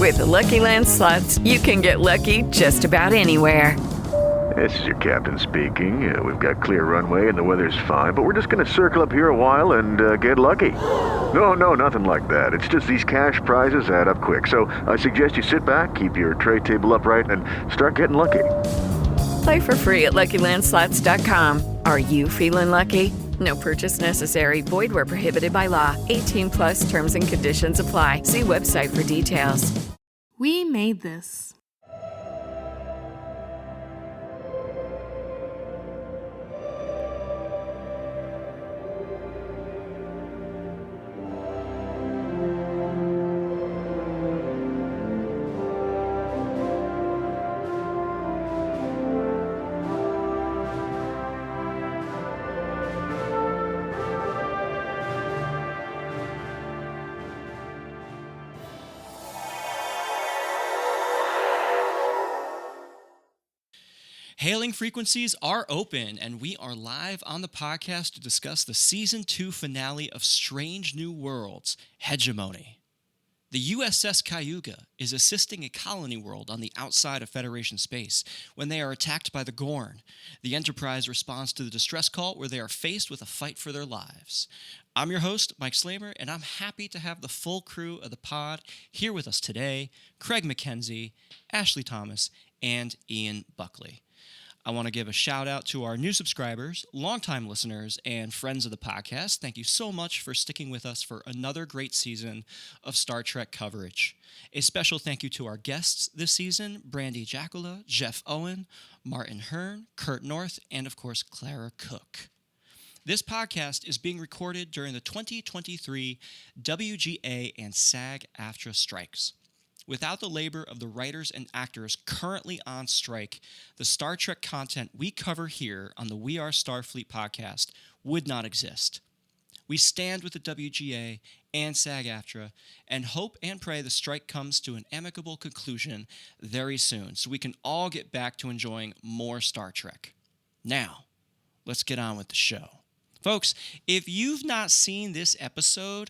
With the Lucky Land Slots, you can get lucky just about anywhere. This is your captain speaking. We've got clear runway and the weather's fine, but we're just going to circle up here a while and get lucky. No, nothing like that. It's just these cash prizes add up quick. So I suggest you sit back, keep your tray table upright, and start getting lucky. Play for free at LuckyLandSlots.com. Are you feeling lucky? No purchase necessary. Void where prohibited by law. 18 plus terms and conditions apply. See website for details. We made this. Hailing frequencies are open, and we are live on the podcast to discuss the Season 2 finale of Strange New Worlds, Hegemony. The USS Cayuga is assisting a colony world on the outside of Federation space when they are attacked by the Gorn. The Enterprise responds to the distress call where they are faced with a fight for their lives. I'm your host, Mike Slamer, and I'm happy to have the full crew of the pod here with us today: Craig McKenzie, Ashley Thomas, and Ian Buckley. I want to give a shout out to our new subscribers, longtime listeners, and friends of the podcast. Thank you so much for sticking with us for another great season of Star Trek coverage. A special thank you to our guests this season: Brandy Jacula, Jeff Owen, Martin Hearn, Kurt North, and of course, Clara Cook. This podcast is being recorded during the 2023 WGA and SAG-AFTRA strikes. Without the labor of the writers and actors currently on strike, the Star Trek content we cover here on the We Are Starfleet podcast would not exist. We stand with the WGA and SAG-AFTRA and hope and pray the strike comes to an amicable conclusion very soon so we can all get back to enjoying more Star Trek. Now, let's get on with the show. Folks, if you've not seen this episode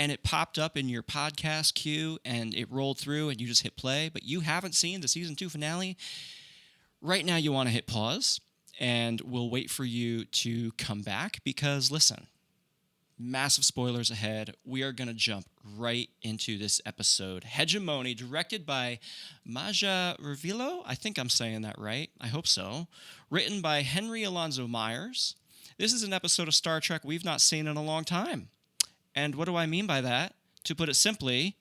and it popped up in your podcast queue and it rolled through and you just hit play, but you haven't seen the Season 2 finale, right now you want to hit pause, and we'll wait for you to come back because, listen, massive spoilers ahead. We are going to jump right into this episode. Hegemony, directed by Maja Revillo. I think I'm saying that right. I hope so. Written by Henry Alonzo Myers. This is an episode of Star Trek we've not seen in a long time. And what do I mean by that? To put it simply,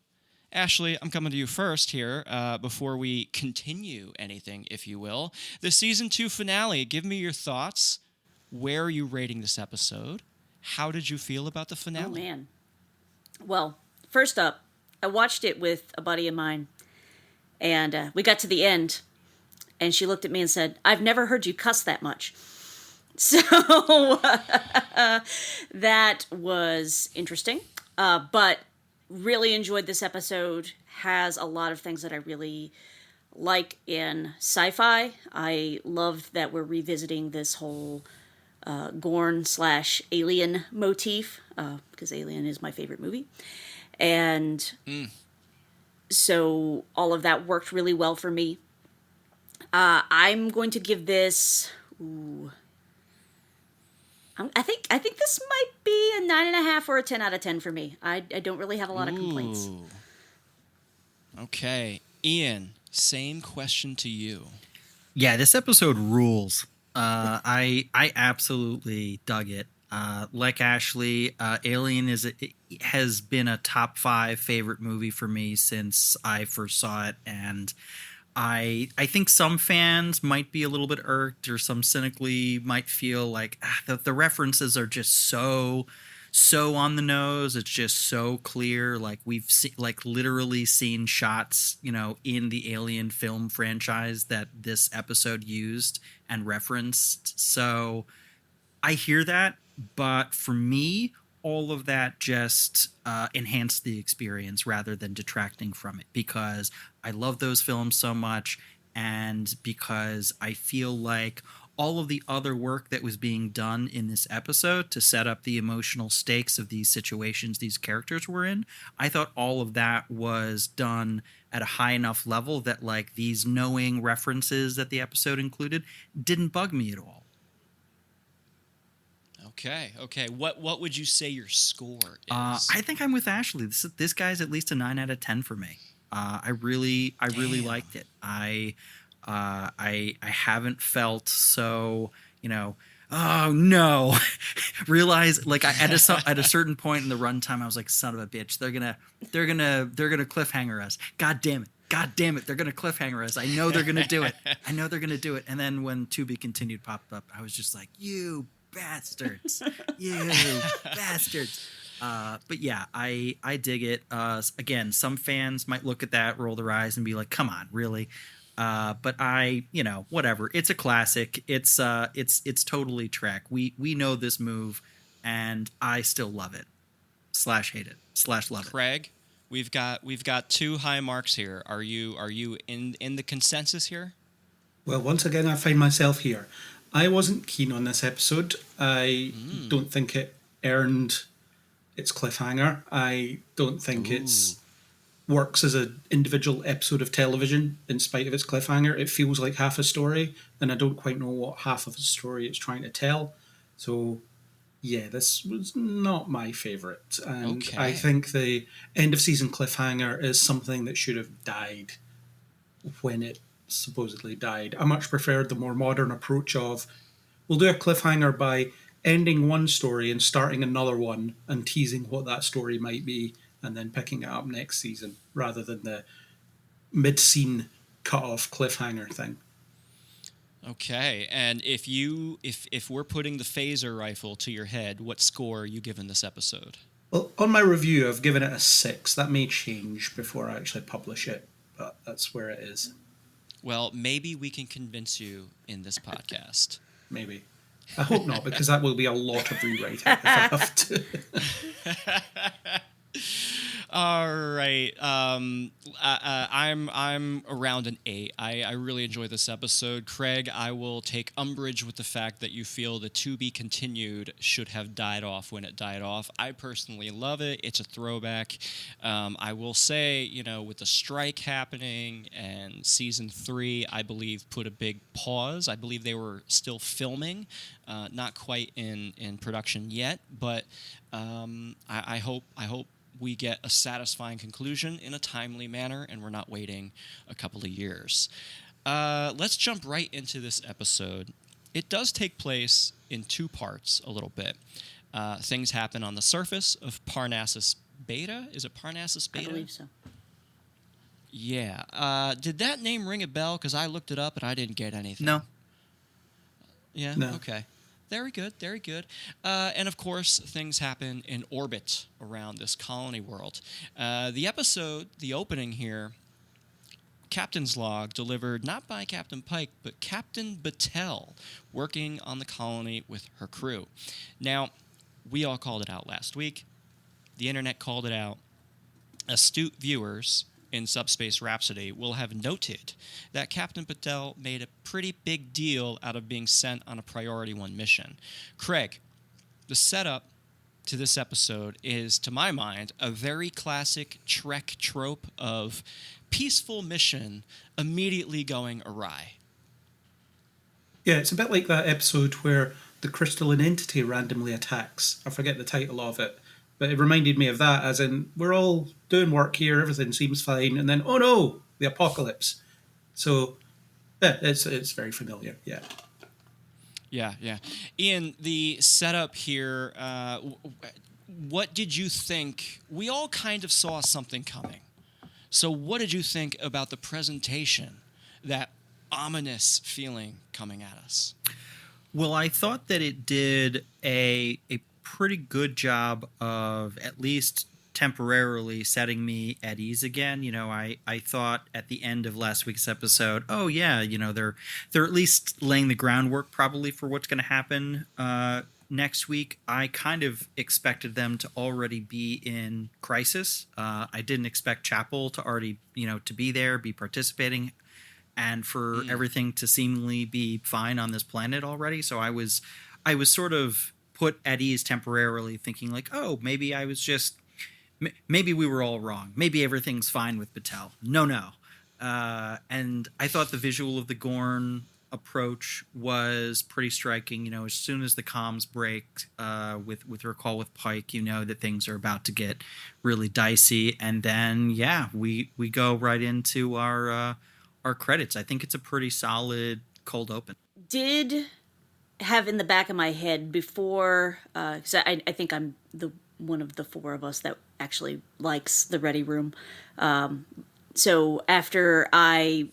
Ashley, I'm coming to you first here before we continue anything, if you will. The Season 2 finale, give me your thoughts. Where are you rating this episode? How did you feel about the finale? Oh, man. Well, first up, I watched it with a buddy of mine, and we got to the end, and she looked at me and said, "I've never heard you cuss that much." So that was interesting, but really enjoyed this episode. Has a lot of things that I really like in sci-fi. I love that we're revisiting this whole Gorn/Alien motif, because Alien is my favorite movie. And so all of that worked really well for me. I'm going to give this... I think this might be a 9.5 or a 10 out of 10 for me. I don't really have a lot of complaints. Okay. Ian, same question to you. Yeah, this episode rules. I absolutely dug it. Like Ashley, Alien has been a top 5 favorite movie for me since I first saw it, and I think some fans might be a little bit irked, or some cynically might feel like the references are just so on the nose. It's just so clear. Like we've literally seen shots, in the Alien film franchise that this episode used and referenced. So I hear that, but for me, all of that just enhanced the experience rather than detracting from it, because I love those films so much, and because I feel like all of the other work that was being done in this episode to set up the emotional stakes of these situations these characters were in, I thought all of that was done at a high enough level that like these knowing references that the episode included didn't bug me at all. Okay. What would you say your score is? I think I'm with Ashley. This guy's at least a 9 out of 10 for me. I really liked it. I haven't felt so, oh no. Realize like at a certain point in the runtime, I was like, son of a bitch, they're gonna cliffhanger us. God damn it, they're gonna cliffhanger us. I know they're gonna do it. And then when To Be Continued popped up, I was just like, you bastards. But yeah, I dig it. Again, some fans might look at that, roll their eyes, and be like, "Come on, really?" But whatever. It's a classic. It's totally Trek. We know this move, and I still love it. / hate it / love it. Craig, we've got 2 high marks here. Are you in the consensus here? Well, once again, I find myself here. I wasn't keen on this episode. I don't think it earned its cliffhanger. I don't think it's works as an individual episode of television in spite of its cliffhanger. It feels like half a story, and I don't quite know what half of the story it's trying to tell. So, yeah, this was not my favourite. And okay. I think the end of season cliffhanger is something that should have died when it supposedly died. I much preferred the more modern approach of we'll do a cliffhanger by ending one story and starting another one and teasing what that story might be and then picking it up next season rather than the mid-scene cut-off cliffhanger thing. Okay, and if we're putting the phaser rifle to your head, what score are you giving this episode? Well, on my review, I've given it a 6. That may change before I actually publish it, but that's where it is. Well, maybe we can convince you in this podcast. Maybe. I hope not, because that will be a lot of rewriting if I have to. All right. I'm around an 8. I really enjoyed this episode. Craig, I will take umbrage with the fact that you feel the To Be Continued should have died off when it died off. I personally love it. It's a throwback. I will say, with the strike happening and season 3, I believe, put a big pause. I believe they were still filming, not quite in production yet, but I hope we get a satisfying conclusion in a timely manner, and we're not waiting a couple of years. Let's jump right into this episode. It does take place in 2 parts a little bit. Things happen on the surface of Parnassus Beta. Is it Parnassus Beta? I believe so. Yeah. Did that name ring a bell? Because I looked it up and I didn't get anything. No. Yeah? No. Okay. Very good, very good. And of course, things happen in orbit around this colony world. The episode, the opening here, Captain's Log, delivered not by Captain Pike, but Captain Battelle, working on the colony with her crew. Now, we all called it out last week. The internet called it out. Astute viewers in Subspace Rhapsody will have noted that Captain Battelle made a pretty big deal out of being sent on a Priority 1 mission. Craig, the setup to this episode is, to my mind, a very classic Trek trope of peaceful mission immediately going awry. Yeah, it's a bit like that episode where the crystalline entity randomly attacks. I forget the title of it. But it reminded me of that, as in, we're all doing work here, everything seems fine, and then, oh no, the apocalypse. So, yeah, it's very familiar, yeah. Yeah. Ian, the setup here, what did you think? We all kind of saw something coming. So what did you think about the presentation, that ominous feeling coming at us? Well, I thought that it did a pretty good job of at least temporarily setting me at ease again. I thought at the end of last week's episode, oh yeah, they're at least laying the groundwork probably for what's going to happen next week. I kind of expected them to already be in crisis. I didn't expect Chapel to already, to be there, be participating. and for everything to seemingly be fine on this planet already. So I was sort of put at ease temporarily, thinking like, oh, maybe I was just, maybe we were all wrong. Maybe everything's fine with Batel. No. And I thought the visual of the Gorn approach was pretty striking. You know, as soon as the comms break with her call with Pike, you know that things are about to get really dicey. And then, we go right into our credits. I think it's a pretty solid cold open. Did have in the back of my head before, because I think I'm the one of the four of us that actually likes the Ready Room. So after I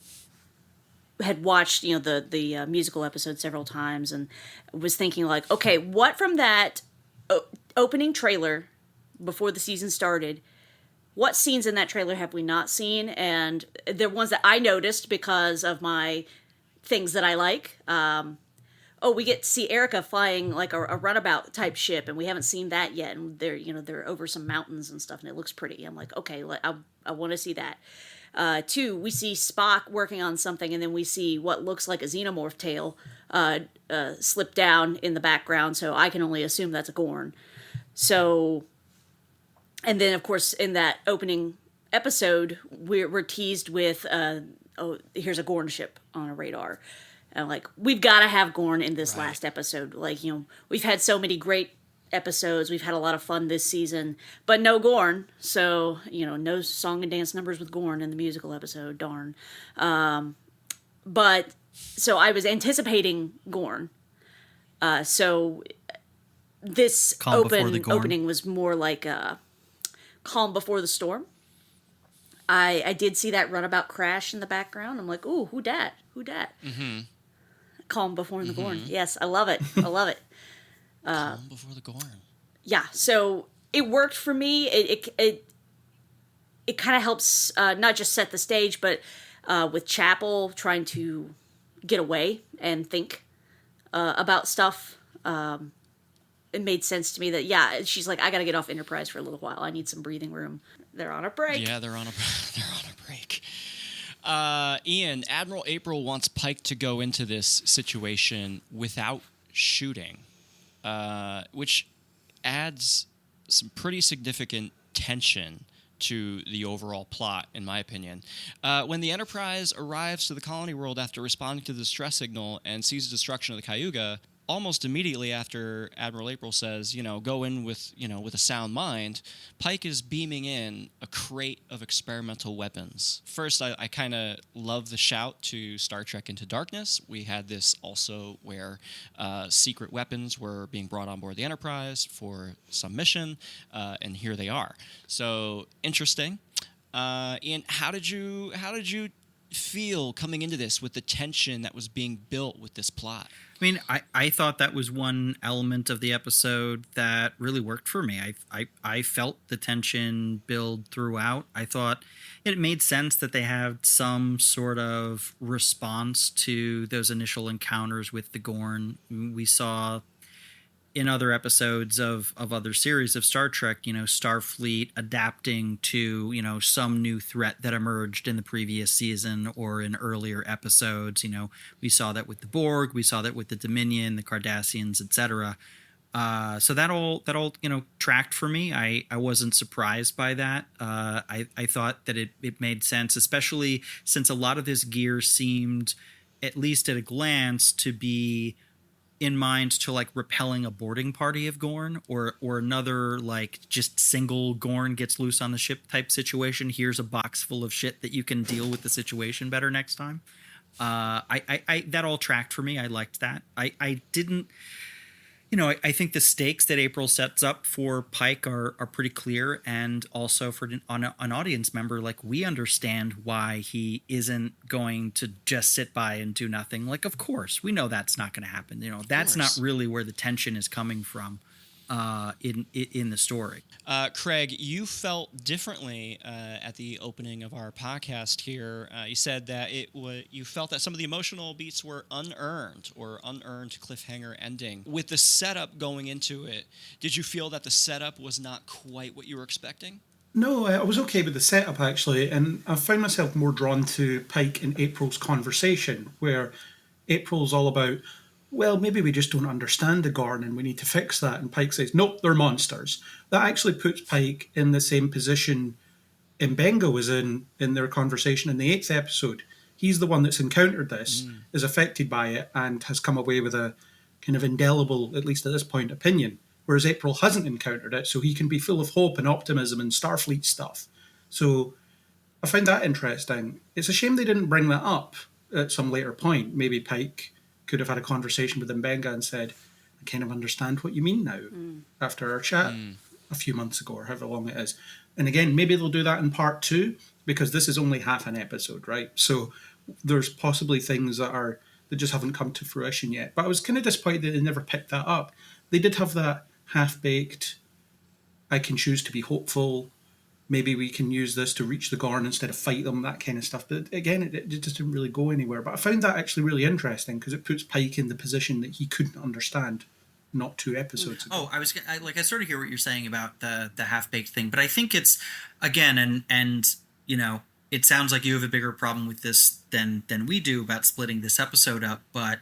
had watched, the musical episode several times and was thinking like, okay, what from that opening trailer before the season started, what scenes in that trailer have we not seen? And they're ones that I noticed because of my things that I like. We get to see Erica flying like a runabout type ship, and we haven't seen that yet. And they're over some mountains and stuff, and it looks pretty. I'm like, okay, I want to see that. 2, we see Spock working on something, and then we see what looks like a xenomorph tail slip down in the background, so I can only assume that's a Gorn. So, and then, of course, in that opening episode, we're teased with, here's a Gorn ship on a radar. And, like, we've got to have Gorn in this last episode. Like, we've had so many great episodes. We've had a lot of fun this season, but no Gorn. So, no song and dance numbers with Gorn in the musical episode. Darn. But, so I was anticipating Gorn. So this opening was more like Calm Before the Storm. I did see that runabout crash in the background. I'm like, ooh, who dat? Mm-hmm. Calm Before the Gorn. Yes, I love it. Calm Before the Gorn. Yeah, so it worked for me. It kind of helps not just set the stage, but with Chapel trying to get away and think about stuff. It made sense to me that she's like, I got to get off Enterprise for a little while. I need some breathing room. They're on a break. Yeah, they're on a break. Ian, Admiral April wants Pike to go into this situation without shooting, which adds some pretty significant tension to the overall plot, in my opinion. When the Enterprise arrives to the colony world after responding to the distress signal and sees the destruction of the Cayuga, almost immediately after Admiral April says, go in with a sound mind, Pike is beaming in a crate of experimental weapons. First, I kind of love the shout to Star Trek Into Darkness. We had this also where secret weapons were being brought on board the Enterprise for some mission, and here they are. So interesting. Ian, how did you feel coming into this with the tension that was being built with this plot? I mean, I thought that was one element of the episode that really worked for me. I felt the tension build throughout. I thought it made sense that they had some sort of response to those initial encounters with the Gorn. We saw in other episodes of other series of Star Trek, Starfleet adapting to, some new threat that emerged in the previous season or in earlier episodes. We saw that with the Borg, we saw that with the Dominion, the Cardassians, etc. So that all tracked for me. I wasn't surprised by that. I thought that it made sense, especially since a lot of this gear seemed, at least at a glance, to be in mind to like repelling a boarding party of Gorn or another like just single Gorn gets loose on the ship type situation. Here's a box full of shit that you can deal with the situation better next time. I that all tracked for me. I liked that. I didn't, I think the stakes that April sets up for Pike are pretty clear, and also for an audience member, like, we understand why he isn't going to just sit by and do nothing. Like, of course, we know that's not going to happen. That's not really where the tension is coming from in the story. Craig, you felt differently at the opening of our podcast here. You said that you felt that some of the emotional beats were unearned cliffhanger ending. With the setup going into it, did you feel that the setup was not quite what you were expecting? No, I was okay with the setup actually, and I found myself more drawn to Pike and April's conversation, where April's all about, well, maybe we just don't understand the Gorn and we need to fix that. And Pike says, nope, they're monsters. That actually puts Pike in the same position Mbenga was in their conversation in the 8th episode. He's the one that's encountered this, is affected by it, and has come away with a kind of indelible, at least at this point, opinion. Whereas April hasn't encountered it, so he can be full of hope and optimism and Starfleet stuff. So I find that interesting. It's a shame they didn't bring that up at some later point. Maybe Pike could have had a conversation with Mbenga and said, I kind of understand what you mean now, after our chat a few months ago, or however long it is. And again, maybe they'll do that in part 2, because this is only half an episode, right? So there's possibly things that just haven't come to fruition yet. But I was kind of disappointed that they never picked that up. They did have that half-baked, I can choose to be hopeful, maybe we can use this to reach the Gorn instead of fight them, that kind of stuff. But again, it just didn't really go anywhere. But I found that actually really interesting, because it puts Pike in the position that he couldn't understand not 2 episodes ago. Oh, I sort of hear what you're saying about the half-baked thing, but I think it's, again, and you know, it sounds like you have a bigger problem with this than we do about splitting this episode up, but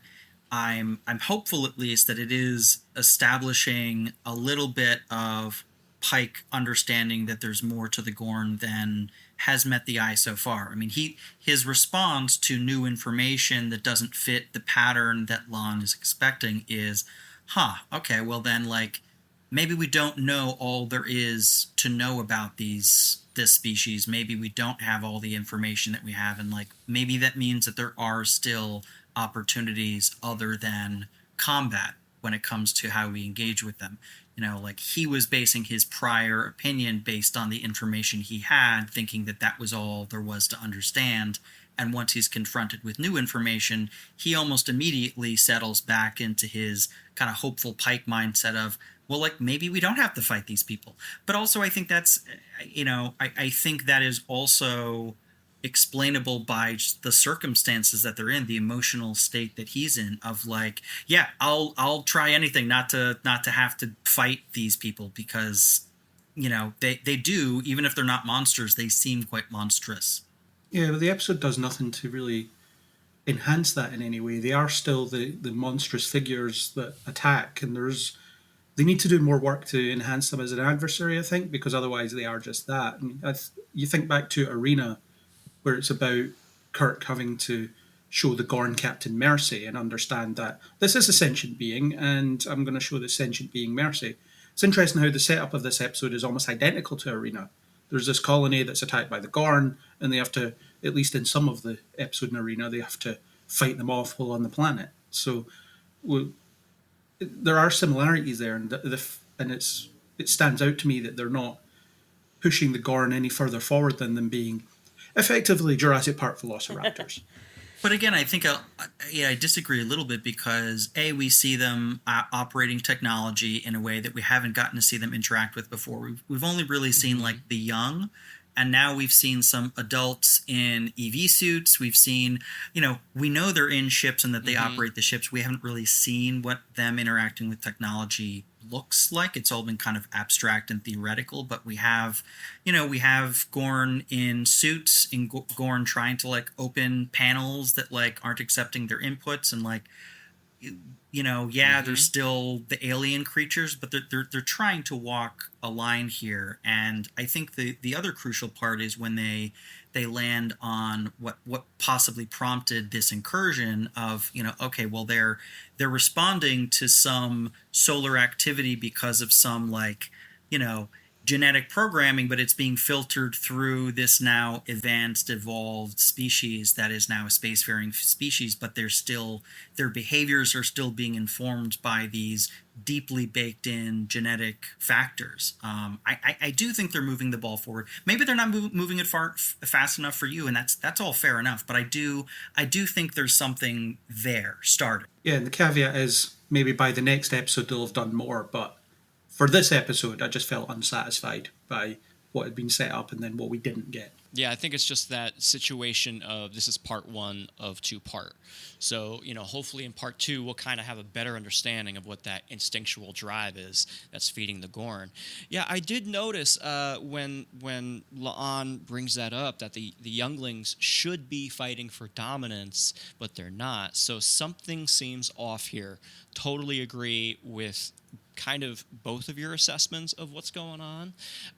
I'm hopeful at least that it is establishing a little bit of Pike understanding that there's more to the Gorn than has met the eye so far. I mean, his response to new information that doesn't fit the pattern that Lon is expecting is, okay, well then, like, maybe we don't know all there is to know about this species. Maybe we don't have all the information that we have, and like maybe that means that there are still opportunities other than combat when it comes to how we engage with them. You know, like he was basing his prior opinion based on the information he had, thinking that that was all there was to understand. And once he's confronted with new information, he almost immediately settles back into his kind of hopeful Pike mindset of, well, like maybe we don't have to fight these people. But also I think that's, you know, I think that is also explainable by the circumstances that they're in, the emotional state that he's in, of like, yeah, I'll try anything not to have to fight these people, because, you know, they do, even if they're not monsters, they seem quite monstrous. Yeah, but the episode does nothing to really enhance that in any way. They are still the monstrous figures that attack, and they need to do more work to enhance them as an adversary, I think, because otherwise they are just that. I mean, you think back to Arena, where it's about Kirk having to show the Gorn Captain mercy and understand that this is a sentient being, and I'm going to show this sentient being mercy. It's interesting how the setup of this episode is almost identical to Arena. There's this colony that's attacked by the Gorn, and they have to, at least in some of the episode in Arena, they have to fight them off while on the planet. So there are similarities there, and it stands out to me that they're not pushing the Gorn any further forward than them being effectively Jurassic Park velociraptors. But again, I think I disagree a little bit, because we see them operating technology in a way that we haven't gotten to see them interact with before. We've only really seen like the young, and now we've seen some adults in EV suits. We've seen, you know, we know they're in ships and that they operate the ships. We haven't really seen what them interacting with technology looks like. It's all been kind of abstract and theoretical, but we have Gorn in suits, and Gorn trying to like open panels that like aren't accepting their inputs, and like, you know, they're still the alien creatures, but they're trying to walk a line here. And I think the other crucial part is when they land on what possibly prompted this incursion of, you know, okay, well they're responding to some solar activity because of some, like, you know, genetic programming, but it's being filtered through this now advanced, evolved species that is now a spacefaring species, but their behaviors are still being informed by these deeply baked in genetic factors. I do think they're moving the ball forward. Maybe they're not moving it fast enough for you, and that's all fair enough, but I do think there's something there starting. Yeah, and the caveat is maybe by the next episode they'll have done more, but for this episode, I just felt unsatisfied by what had been set up and then what we didn't get. Yeah, I think it's just that situation of this is part one of two-part. So, hopefully in part two, we'll kind of have a better understanding of what that instinctual drive is that's feeding the Gorn. Yeah, I did notice when La'an brings that up, that the younglings should be fighting for dominance, but they're not. So something seems off here. Totally agree with kind of both of your assessments of what's going on.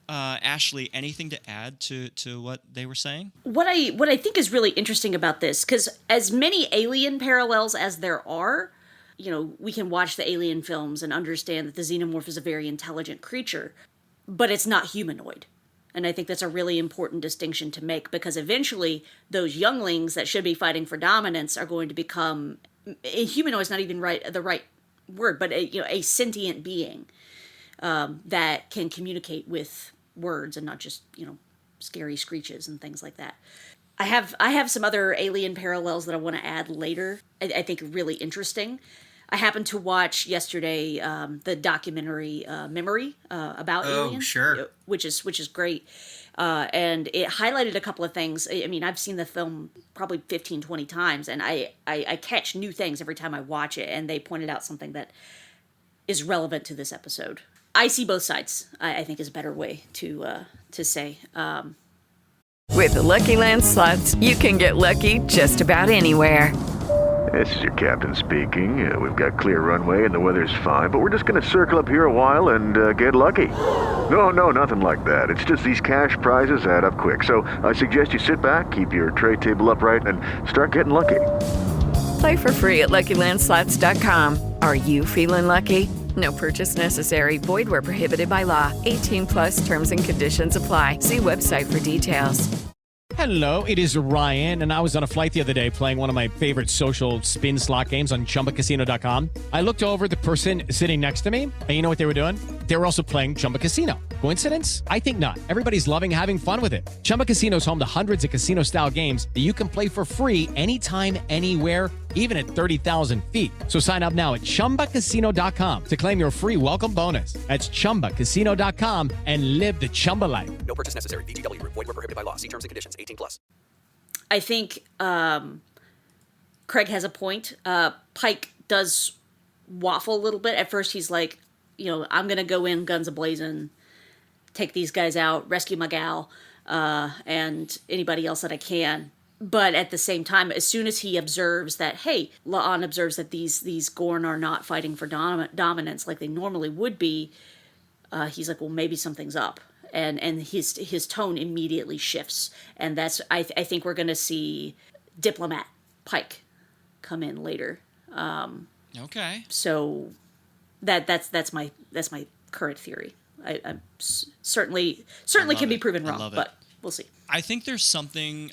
Ashley, anything to add to what they were saying? What I think is really interesting about this, because as many alien parallels as there are, we can watch the alien films and understand that the xenomorph is a very intelligent creature, but it's not humanoid. And I think that's a really important distinction to make, because eventually those younglings that should be fighting for dominance are going to become, humanoid is not even the right word, but a sentient being that can communicate with words and not just scary screeches and things like that. I have some other alien parallels that I want to add later. I think really interesting. I happened to watch yesterday the documentary Memory about Alien. Oh, sure. Which is great. And it highlighted a couple of things. I mean, I've seen the film probably 15, 20 times, and I catch new things every time I watch it, and they pointed out something that is relevant to this episode. I see both sides, I think is a better way to say. With the Lucky Land Slots, you can get lucky just about anywhere. This is your captain speaking. We've got clear runway and the weather's fine, but we're just going to circle up here a while and get lucky. No, nothing like that. It's just these cash prizes add up quick. So I suggest you sit back, keep your tray table upright, and start getting lucky. Play for free at LuckyLandSlots.com. Are you feeling lucky? No purchase necessary. Void where prohibited by law. 18+ terms and conditions apply. See website for details. Hello, it is Ryan, and I was on a flight the other day playing one of my favorite social spin slot games on ChumbaCasino.com. I looked over at the person sitting next to me, and you know what they were doing? They were also playing Chumba Casino. Coincidence? I think not. Everybody's loving having fun with it. Chumba Casino is home to hundreds of casino-style games that you can play for free anytime, anywhere, even at 30,000 feet. So sign up now at ChumbaCasino.com to claim your free welcome bonus. That's ChumbaCasino.com and live the Chumba life. No purchase necessary. VGW. Void where prohibited by law. See terms and conditions. 18+. I think Craig has a point. Pike does waffle a little bit. At first he's like, I'm going to go in guns a-blazing, take these guys out, rescue my gal, and anybody else that I can. But at the same time, as soon as he observes that, hey, La'an observes that these Gorn are not fighting for dominance like they normally would be, he's like, well, maybe something's up. And his tone immediately shifts. And that's I think we're going to see Diplomat Pike come in later. Okay. So that's my current theory. I certainly can be proven wrong, but we'll see. I think there's something,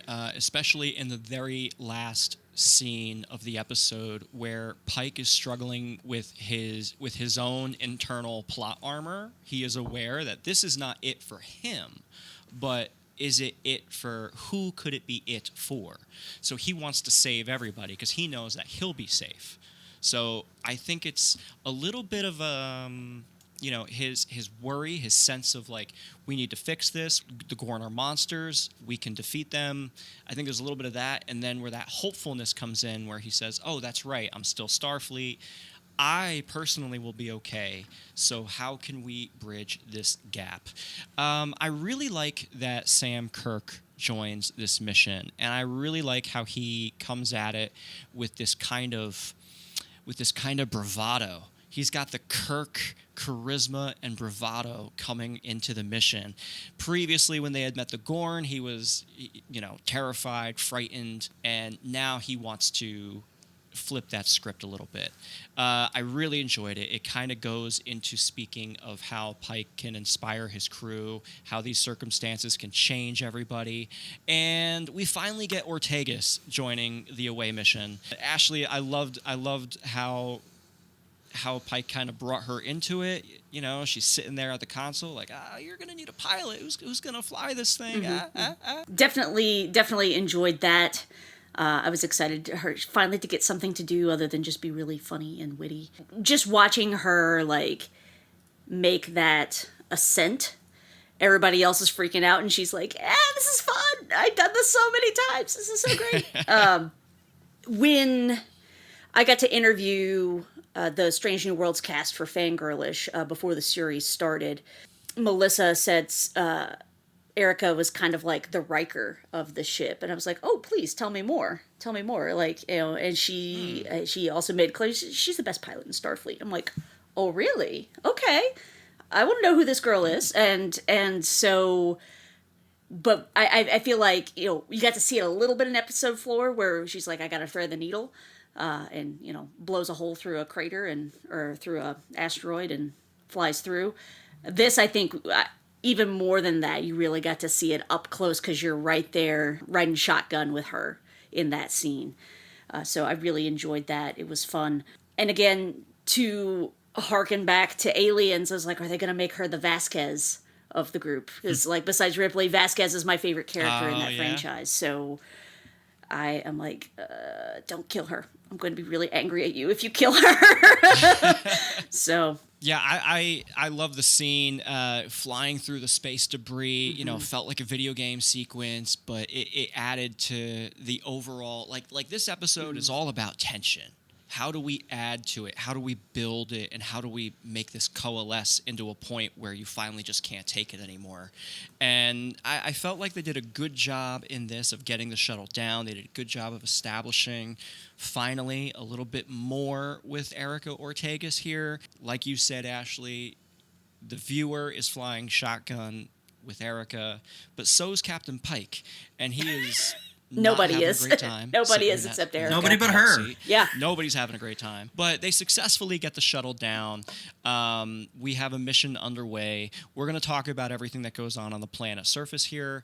especially in the very last scene of the episode where Pike is struggling with his own internal plot armor. He is aware that this is not it for him, but is it for who could it be it for? So he wants to save everybody because he knows that he'll be safe. So I think it's a little bit of his worry, his sense of like, we need to fix this. The Gorn are monsters. We can defeat them. I think there's a little bit of that. And then where that hopefulness comes in where he says, oh, that's right, I'm still Starfleet. I personally will be okay. So how can we bridge this gap? I really like that Sam Kirk joins this mission. And I really like how he comes at it with this kind of bravado. He's got the Kirk charisma and bravado coming into the mission. Previously, when they had met the Gorn, he was, terrified, frightened, and now he wants to flip that script a little bit. I really enjoyed it. It kind of goes into speaking of how Pike can inspire his crew, how these circumstances can change everybody, and we finally get Ortegas joining the away mission. Ashley, I loved how Pike kind of brought her into it. She's sitting there at the console like, you're going to need a pilot. Who's going to fly this thing? Mm-hmm. Definitely enjoyed that. I was excited finally to get something to do other than just be really funny and witty. Just watching her, make that ascent everybody else is freaking out, and she's like, this is fun. I've done this so many times. This is so great. When I got to interview the Strange New Worlds cast for Fangirlish before the series started, Melissa said Erica was kind of like the Riker of the ship, and I was like, oh, please tell me more. Tell me more. Like, and she also made clear she's the best pilot in Starfleet. I'm like, oh, really? Okay. I want to know who this girl is. And so, but I feel like, you got to see it a little bit in episode 4 where she's like, I got to thread the needle, and, blows a hole through a crater or through a asteroid and flies through. This, I think, even more than that, you really got to see it up close because you're right there riding shotgun with her in that scene. So I really enjoyed that. It was fun. And again, to harken back to Aliens, I was like, are they going to make her the Vasquez of the group? Because, like, besides Ripley, Vasquez is my favorite character in that franchise. So I am like, don't kill her. I'm going to be really angry at you if you kill her. So... Yeah, I love the scene flying through the space debris. Felt like a video game sequence, but it added to the overall like this episode is all about tension. How do we add to it? How do we build it? And how do we make this coalesce into a point where you finally just can't take it anymore? And I felt like they did a good job in this of getting the shuttle down. They did a good job of establishing, finally, a little bit more with Erica Ortegas here. Like you said, Ashley, the viewer is flying shotgun with Erica, but so is Captain Pike. And he is... Nobody is. A great time Nobody is except Erica. Nobody but her. Yeah. Nobody's having a great time. But they successfully get the shuttle down. We have a mission underway. We're going to talk about everything that goes on the planet surface here.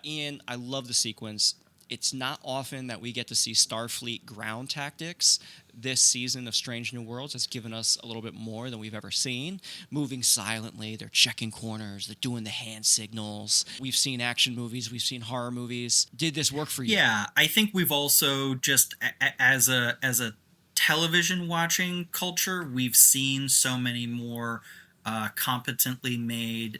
Ian, I love the sequence. It's not often that we get to see Starfleet ground tactics. This season of Strange New Worlds has given us a little bit more than we've ever seen. Moving silently, they're checking corners, they're doing the hand signals. We've seen action movies, we've seen horror movies. Did this work for you? Yeah, I think we've also just, as a television watching culture, we've seen so many more competently made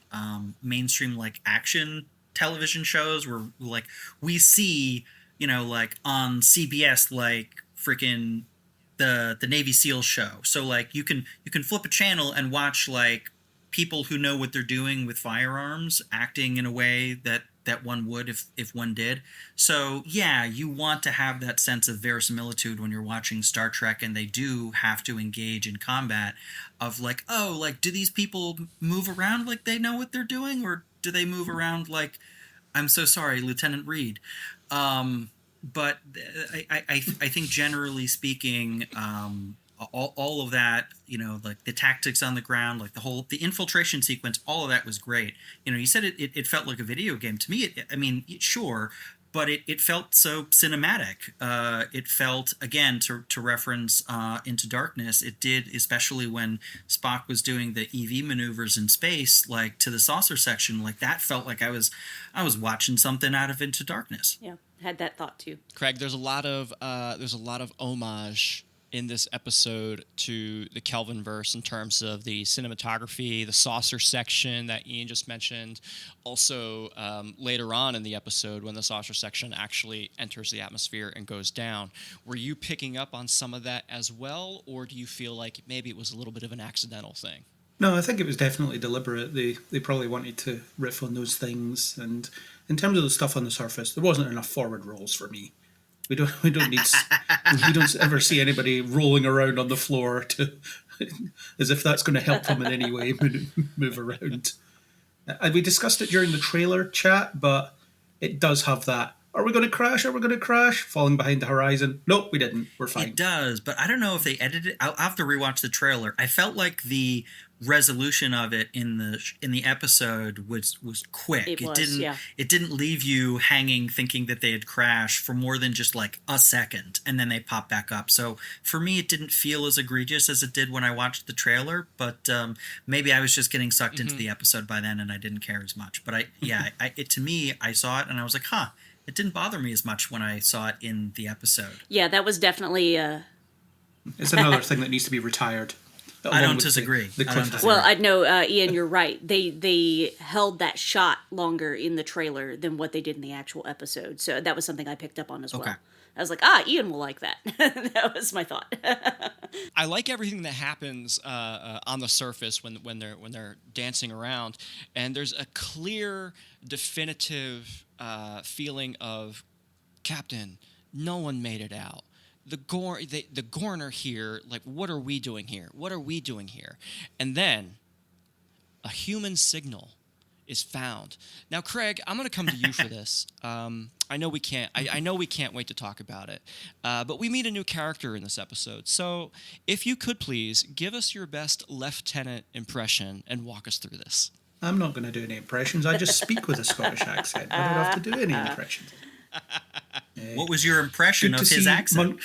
mainstream like action television shows where like we see, like on CBS, like freaking the Navy SEALs show. So like you can flip a channel and watch like people who know what they're doing with firearms acting in a way that one would if one did. So yeah, you want to have that sense of verisimilitude when you're watching Star Trek and they do have to engage in combat of like, oh, like do these people move around like they know what they're doing, or do they move around like, I'm so sorry, Lieutenant Reed? But I think generally speaking, all of that, like the tactics on the ground, like the infiltration sequence, all of that was great. You said it felt like a video game. To me, sure, but it felt so cinematic. It felt, again, to reference Into Darkness, it did, especially when Spock was doing the EV maneuvers in space, like to the saucer section, like that felt like I was watching something out of Into Darkness. Yeah, had that thought too. Craig, there's a lot of homage in this episode to the Kelvinverse in terms of the cinematography, the saucer section that Ian just mentioned. Also, later on in the episode when the saucer section actually enters the atmosphere and goes down. Were you picking up on some of that as well, or do you feel like maybe it was a little bit of an accidental thing? No, I think it was definitely deliberate. They probably wanted to riff on those things. And in terms of the stuff on the surface, there wasn't enough forward rolls for me. We don't ever see anybody rolling around on the floor as if that's going to help them in any way move around. We discussed it during the trailer chat, but it does have that. Are we going to crash? Are we going to crash? Falling behind the horizon. Nope, we didn't. We're fine. It does, but I don't know if they edited it. I'll have to rewatch the trailer. I felt like the resolution of it in the episode was quick. It didn't leave you hanging thinking that they had crashed for more than just like a second, and then they pop back up. So for me, it didn't feel as egregious as it did when I watched the trailer, but maybe I was just getting sucked into the episode by then and I didn't care as much. But to me, I saw it and I was like, huh. It didn't bother me as much when I saw it in the episode. Yeah, that was definitely... It's another thing that needs to be retired. I don't disagree. Well, I know, Ian, you're right. They held that shot longer in the trailer than what they did in the actual episode. So that was something I picked up on as well. I was like, Ian will like that. That was my thought. I like everything that happens on the surface when they're dancing around, and there's a clear, definitive feeling of, Captain, no one made it out. The Gorn are here. Like, what are we doing here? What are we doing here? And then a human signal is found. Now, Craig, I'm going to come to you for this. I know we can't. I know we can't wait to talk about it. But we meet a new character in this episode. So, if you could please give us your best lieutenant impression and walk us through this. I'm not going to do any impressions. I just speak with a Scottish accent. I don't have to do any impressions. What was your impression of his accent?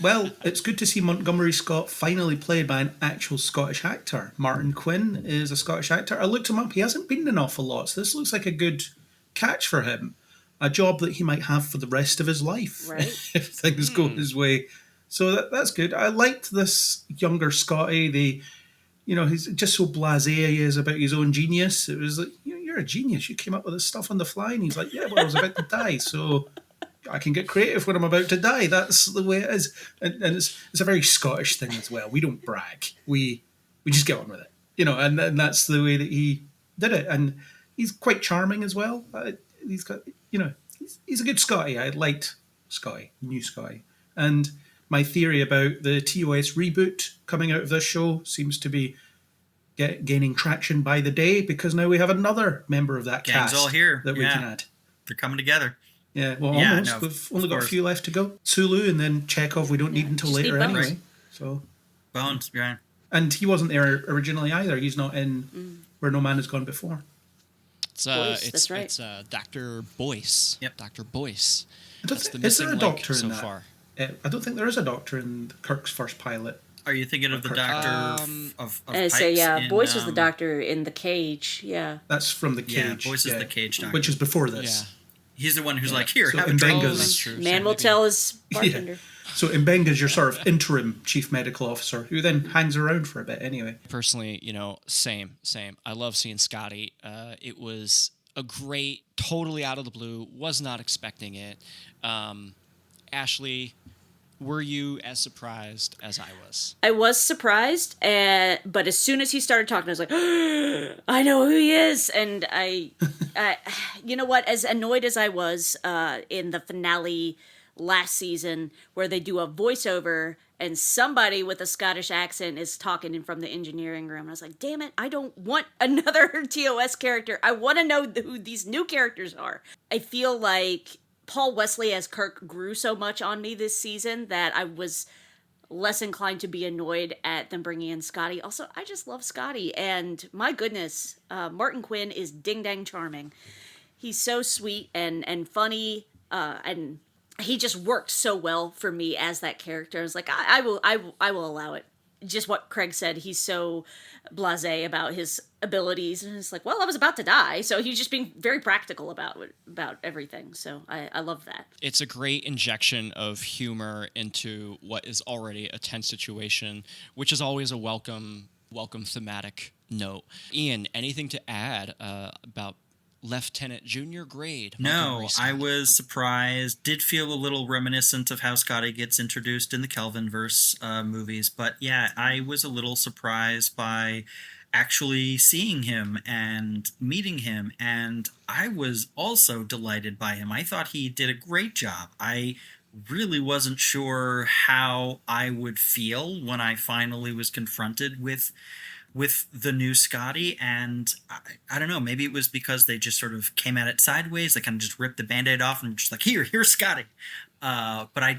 Well, it's good to see Montgomery Scott finally played by an actual Scottish actor. Martin Quinn is a Scottish actor. I looked him up. He hasn't been in an awful lot, so this looks like a good catch for him. A job that he might have for the rest of his life, right? If things go his way. So that's good. I liked this younger Scotty. He's just so blasé he is about his own genius. It was like, you're a genius. You came up with this stuff on the fly. And he's like, yeah, well, I was about to die, so I can get creative when I'm about to die. That's the way it is. And it's a very Scottish thing as well. We don't brag. We just get on with it. And that's the way that he did it. And he's quite charming as well. He's got, he's a good Scotty. I liked Scotty, new Scotty. And my theory about the TOS reboot coming out of this show seems to be gaining traction by the day, because now we have another member of that Gang's cast all here. that we can add. They're coming together. Yeah, well, almost. No, we've only got a few left to go. Sulu and then Chekhov we don't need until later anyway. So Bones, yeah. And he wasn't there originally either. He's not in Where No Man Has Gone Before. It's Boyce, that's right. It's Dr. Boyce. Yep. Dr. Boyce. Is there a doctor in that? Far. I don't think there is a doctor in Kirk's first pilot. Are you thinking of the doctor of I say, Boyce was the doctor in The Cage. Yeah. That's from The Cage. Yeah, Boyce is the Cage doctor. Which is before this. Yeah. He's the one who's like, here, so have a drink. Man will tell his bartender. Yeah. So Mbenga's your sort of interim chief medical officer, who then hangs around for a bit anyway. Personally, same. I love seeing Scotty. It was a great, totally out of the blue, was not expecting it. Ashley, were you as surprised as I was? I was surprised, but as soon as he started talking, I was like, I know who he is. And I you know what? As annoyed as I was in the finale last season, where they do a voiceover and somebody with a Scottish accent is talking from the engineering room, I was like, damn it, I don't want another TOS character. I want to know who these new characters are. I feel like Paul Wesley as Kirk grew so much on me this season that I was less inclined to be annoyed at them bringing in Scotty. Also, I just love Scotty, and my goodness, Martin Quinn is ding-dang charming. He's so sweet and funny, and he just worked so well for me as that character. I was like, I will allow it. Just what Craig said, he's so blasé about his abilities, and it's like, well, I was about to die, so he's just being very practical about everything. So I love that. It's a great injection of humor into what is already a tense situation, which is always a welcome thematic note. Ian, anything to add about Lieutenant Junior Grade? No, I was surprised. Did feel a little reminiscent of how Scotty gets introduced in the Kelvinverse movies. But yeah, I was a little surprised by actually seeing him and meeting him. And I was also delighted by him. I thought he did a great job. I really wasn't sure how I would feel when I finally was confronted with the new Scotty, and I don't know, maybe it was because they just sort of came at it sideways. They kind of just ripped the Band-Aid off and just like, here's Scotty. But I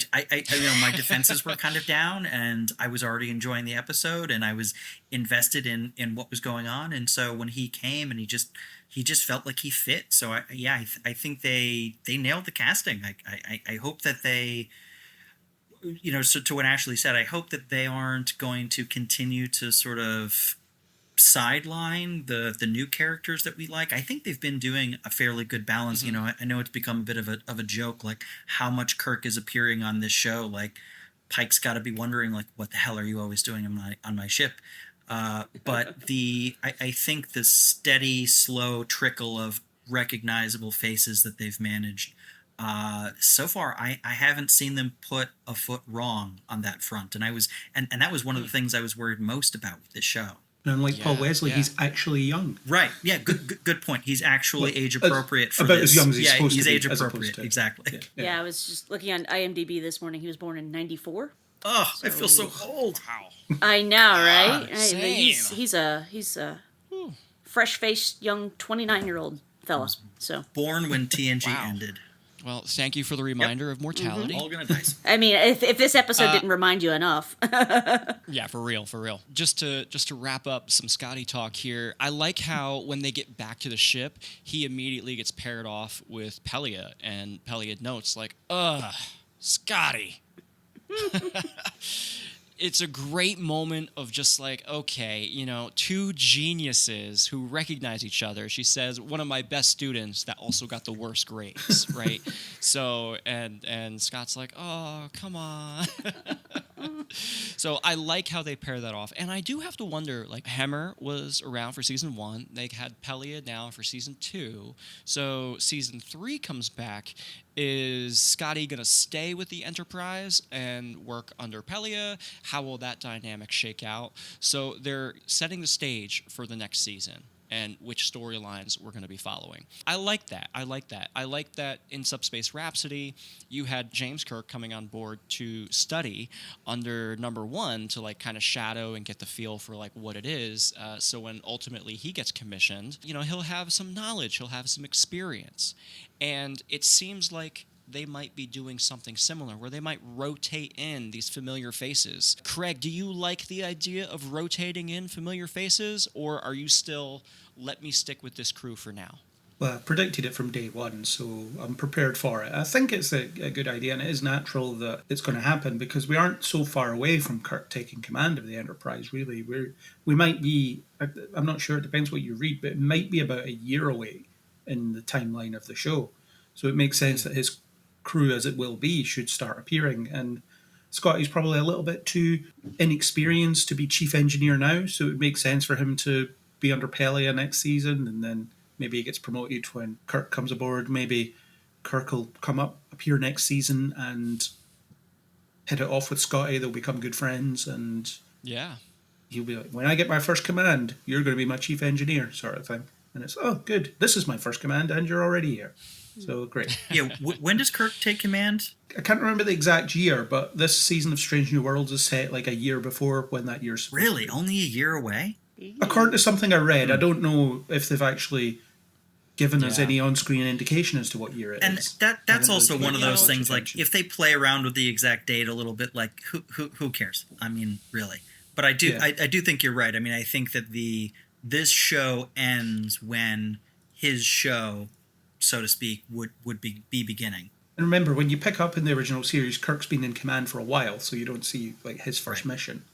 my defenses were kind of down, and I was already enjoying the episode, and I was invested in what was going on. And so when he came, and he just felt like he fit. So I think they nailed the casting. I hope that they, so to what Ashley said, I hope that they aren't going to continue to sort of sideline the new characters that we like. I think they've been doing a fairly good balance. I know it's become a bit of a joke, like how much Kirk is appearing on this show. Like Pike's got to be wondering, like, what the hell are you always doing on my ship? But I think the steady, slow trickle of recognizable faces that they've managed, so far, I haven't seen them put a foot wrong on that front. And that was one of the things I was worried most about with this show. And unlike Paul Wesley, he's actually young. Right. Yeah. Good point. He's actually age appropriate for about this. as young as he's supposed he's to be. age appropriate. Exactly. Yeah, I was just looking on IMDb this morning. He was born in '94. Oh, I feel so old. Wow. I know, right? Same. He's a fresh-faced young 29-year-old fella. So Born when TNG ended. Well, thank you for the reminder of mortality. All gonna die. I mean, if this episode didn't remind you enough. Yeah, for real. Just to wrap up some Scotty talk here, I like how when they get back to the ship, he immediately gets paired off with Pelia, and Pelia notes like, "Ugh, Scotty." It's a great moment of just like, okay, two geniuses who recognize each other. She says, one of my best students that also got the worst grades, right? So, and Scott's like, oh, come on. So I like how they pair that off. And I do have to wonder, like, Hemmer was around for season 1. They had Pelia now for season 2. So season 3 comes back. Is Scotty going to stay with the Enterprise and work under Pelia? How will that dynamic shake out? So they're setting the stage for the next season and which storylines we're going to be following. I like that. I like that in Subspace Rhapsody, you had James Kirk coming on board to study under number 1 to like kind of shadow and get the feel for like what it is. So when ultimately he gets commissioned, he'll have some knowledge, he'll have some experience. And it seems like they might be doing something similar where they might rotate in these familiar faces. Craig, do you like the idea of rotating in familiar faces, or are you still, let me stick with this crew for now? Well, I predicted it from day one, so I'm prepared for it. I think it's a good idea, and it is natural that it's going to happen because we aren't so far away from Kirk taking command of the Enterprise, really. We might be, I'm not sure, it depends what you read, but it might be about a year away in the timeline of the show. So it makes sense that his crew, as it will be, should start appearing. And Scotty's probably a little bit too inexperienced to be chief engineer now, so it makes sense for him to be under Pelia next season, and then maybe he gets promoted when Kirk comes aboard. Maybe Kirk will appear next season and hit it off with Scotty. They'll become good friends, and he'll be like, when I get my first command, you're going to be my chief engineer, sort of thing. And it's, oh, good, this is my first command, and you're already here. So great. Yeah, when does Kirk take command? I can't remember the exact year, but this season of Strange New Worlds is set like a year before when that year's. Really? Only a year away? According to something I read, I don't know if they've actually given us any on-screen indication as to what year it is. And that's also one of those things, like, if they play around with the exact date a little bit, like, who cares? I mean, really. But I do think you're right. I mean, I think that this show ends when his show, so to speak, would be beginning. And remember, when you pick up in the original series, Kirk's been in command for a while, so you don't see like his first mission.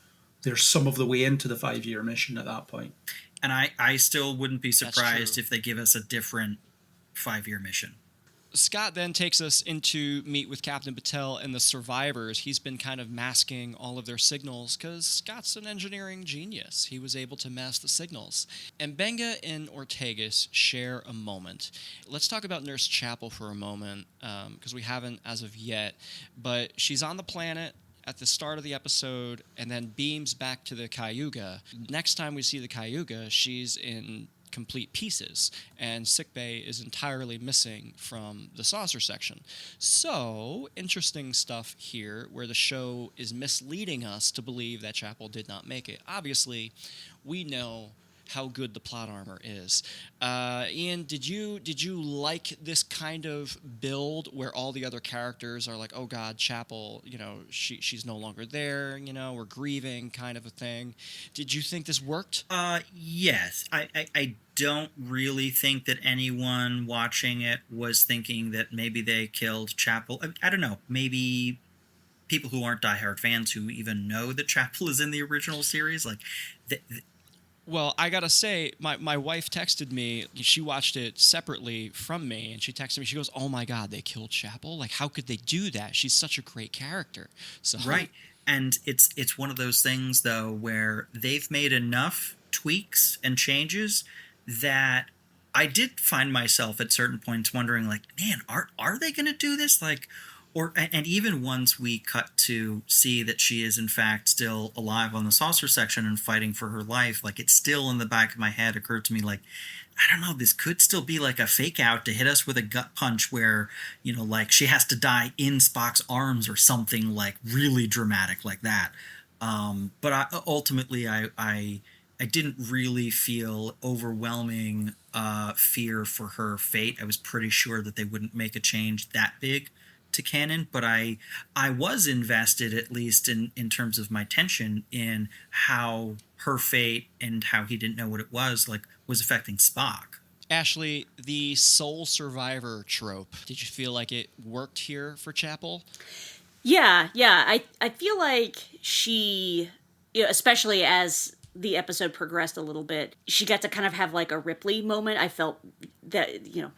They're some of the way into the 5-year mission at that point. And I still wouldn't be surprised if they give us a different 5-year mission. Scott then takes us into meet with Captain Patel and the survivors. He's been kind of masking all of their signals because Scott's an engineering genius. He was able to mask the signals. And Benga and Ortegas share a moment. Let's talk about Nurse Chapel for a moment because we haven't as of yet. But she's on the planet at the start of the episode and then beams back to the Cayuga. Next time we see the Cayuga, she's in complete pieces, and sickbay is entirely missing from the saucer section. So, interesting stuff here where the show is misleading us to believe that Chapel did not make it. Obviously, we know how good the plot armor is. Ian, did you like this kind of build where all the other characters are like, oh God, Chapel, she's no longer there, we're grieving kind of a thing. Did you think this worked? Yes. I don't really think that anyone watching it was thinking that maybe they killed Chapel. I don't know. Maybe people who aren't diehard fans who even know that Chapel is in the original series, like Well, I gotta say, my wife texted me. She watched it separately from me, and she texted me. She goes, "Oh my God, they killed Chapel! Like, how could they do that? She's such a great character." So Right. And it's one of those things, though, where they've made enough tweaks and changes that I did find myself at certain points wondering, like, man, are they going to do this? Like, and even once we cut to see that she is in fact still alive on the saucer section and fighting for her life, like, it's still in the back of my head occurred to me, like, I don't know, this could still be like a fake out to hit us with a gut punch where, like she has to die in Spock's arms or something like really dramatic like that. But ultimately I didn't really feel overwhelming fear for her fate. I was pretty sure that they wouldn't make a change that big to canon, but I was invested, at least in terms of my tension, in how her fate and how he didn't know what it was affecting Spock. Ashley, the sole survivor trope, did you feel like it worked here for Chapel? Yeah. I feel like she, especially as the episode progressed a little bit, she got to kind of have like a Ripley moment. I felt that,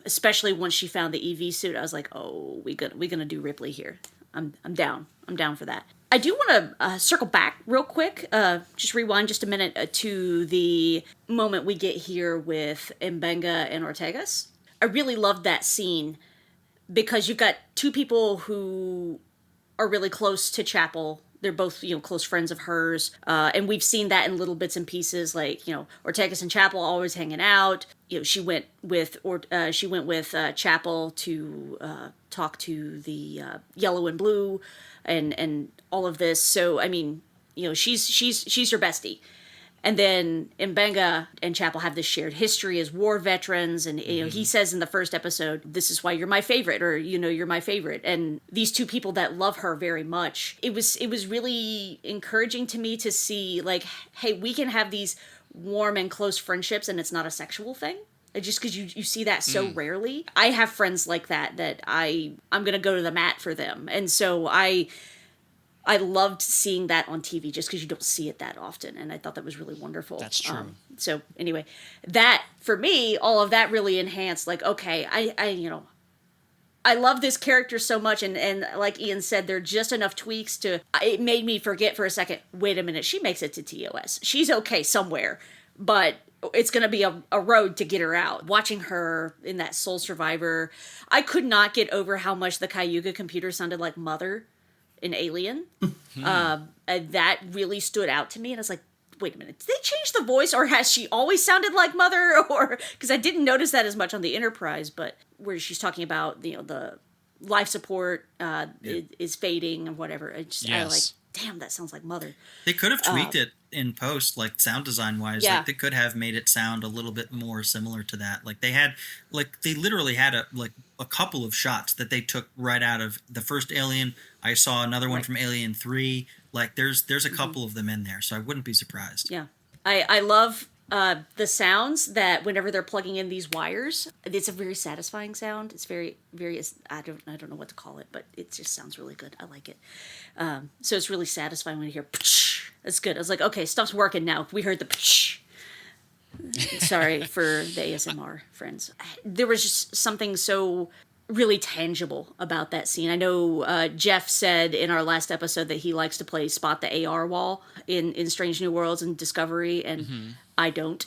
especially once she found the EV suit, I was like, oh, we're gonna do Ripley here. I'm down. I'm down for that. I do want to circle back real quick, just rewind just a minute to the moment we get here with Mbenga and Ortegas. I really loved that scene because you've got two people who are really close to Chapel. They're both, close friends of hers. And we've seen that in little bits and pieces, like, Ortegas and Chapel always hanging out. She went with Chapel to talk to the Yellow and Blue and all of this. So, I mean, she's her bestie. And then Mbenga and Chapel have this shared history as war veterans. And, he says in the first episode, this is why you're my favorite, or, you're my favorite. And these two people that love her very much, it was really encouraging to me to see, like, hey, we can have these warm and close friendships and it's not a sexual thing. Just because you see that so rarely. I have friends like that I'm going to go to the mat for them. And so I loved seeing that on TV just because you don't see it that often. And I thought that was really wonderful. That's true. So anyway, that, for me, all of that really enhanced, like, okay, I love this character so much. And like Ian said, there are just enough tweaks it made me forget for a second, wait a minute, she makes it to TOS. She's okay somewhere, but it's going to be a road to get her out. Watching her in that Soul Survivor, I could not get over how much the Cayuga computer sounded like Mother in Alien. That really stood out to me, and I was like, wait a minute, did they change the voice, or has she always sounded like Mother? Or because I didn't notice that as much on the Enterprise, but where she's talking about the life support is fading and whatever. I was like, damn, that sounds like Mother. They could have tweaked it in post, like sound design wise. Yeah. Like they could have made it sound a little bit more similar to that. Like they literally had a couple of shots that they took right out of the first Alien. I saw another one from Alien 3. Like there's a couple of them in there, so I wouldn't be surprised. Yeah. I love the sounds that whenever they're plugging in these wires, it's a very satisfying sound. It's very, very, I don't know what to call it, but it just sounds really good. I like it. So it's really satisfying when you hear psh. That's good. I was like, okay, stuff's working now. We heard the psh. Sorry for the ASMR friends. There was just something so really tangible about that scene. I know Jeff said in our last episode that he likes to play Spot the AR wall in Strange New Worlds and Discovery, and I don't.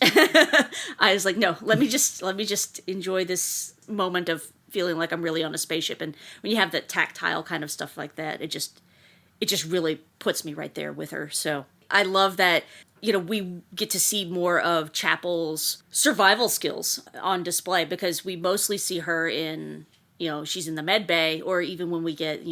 I was like, no, let me just enjoy this moment of feeling like I'm really on a spaceship. And when you have the tactile kind of stuff like that, it just really puts me right there with her. So I love that, we get to see more of Chapel's survival skills on display, because we mostly see her in, she's in the med bay, or even when we get,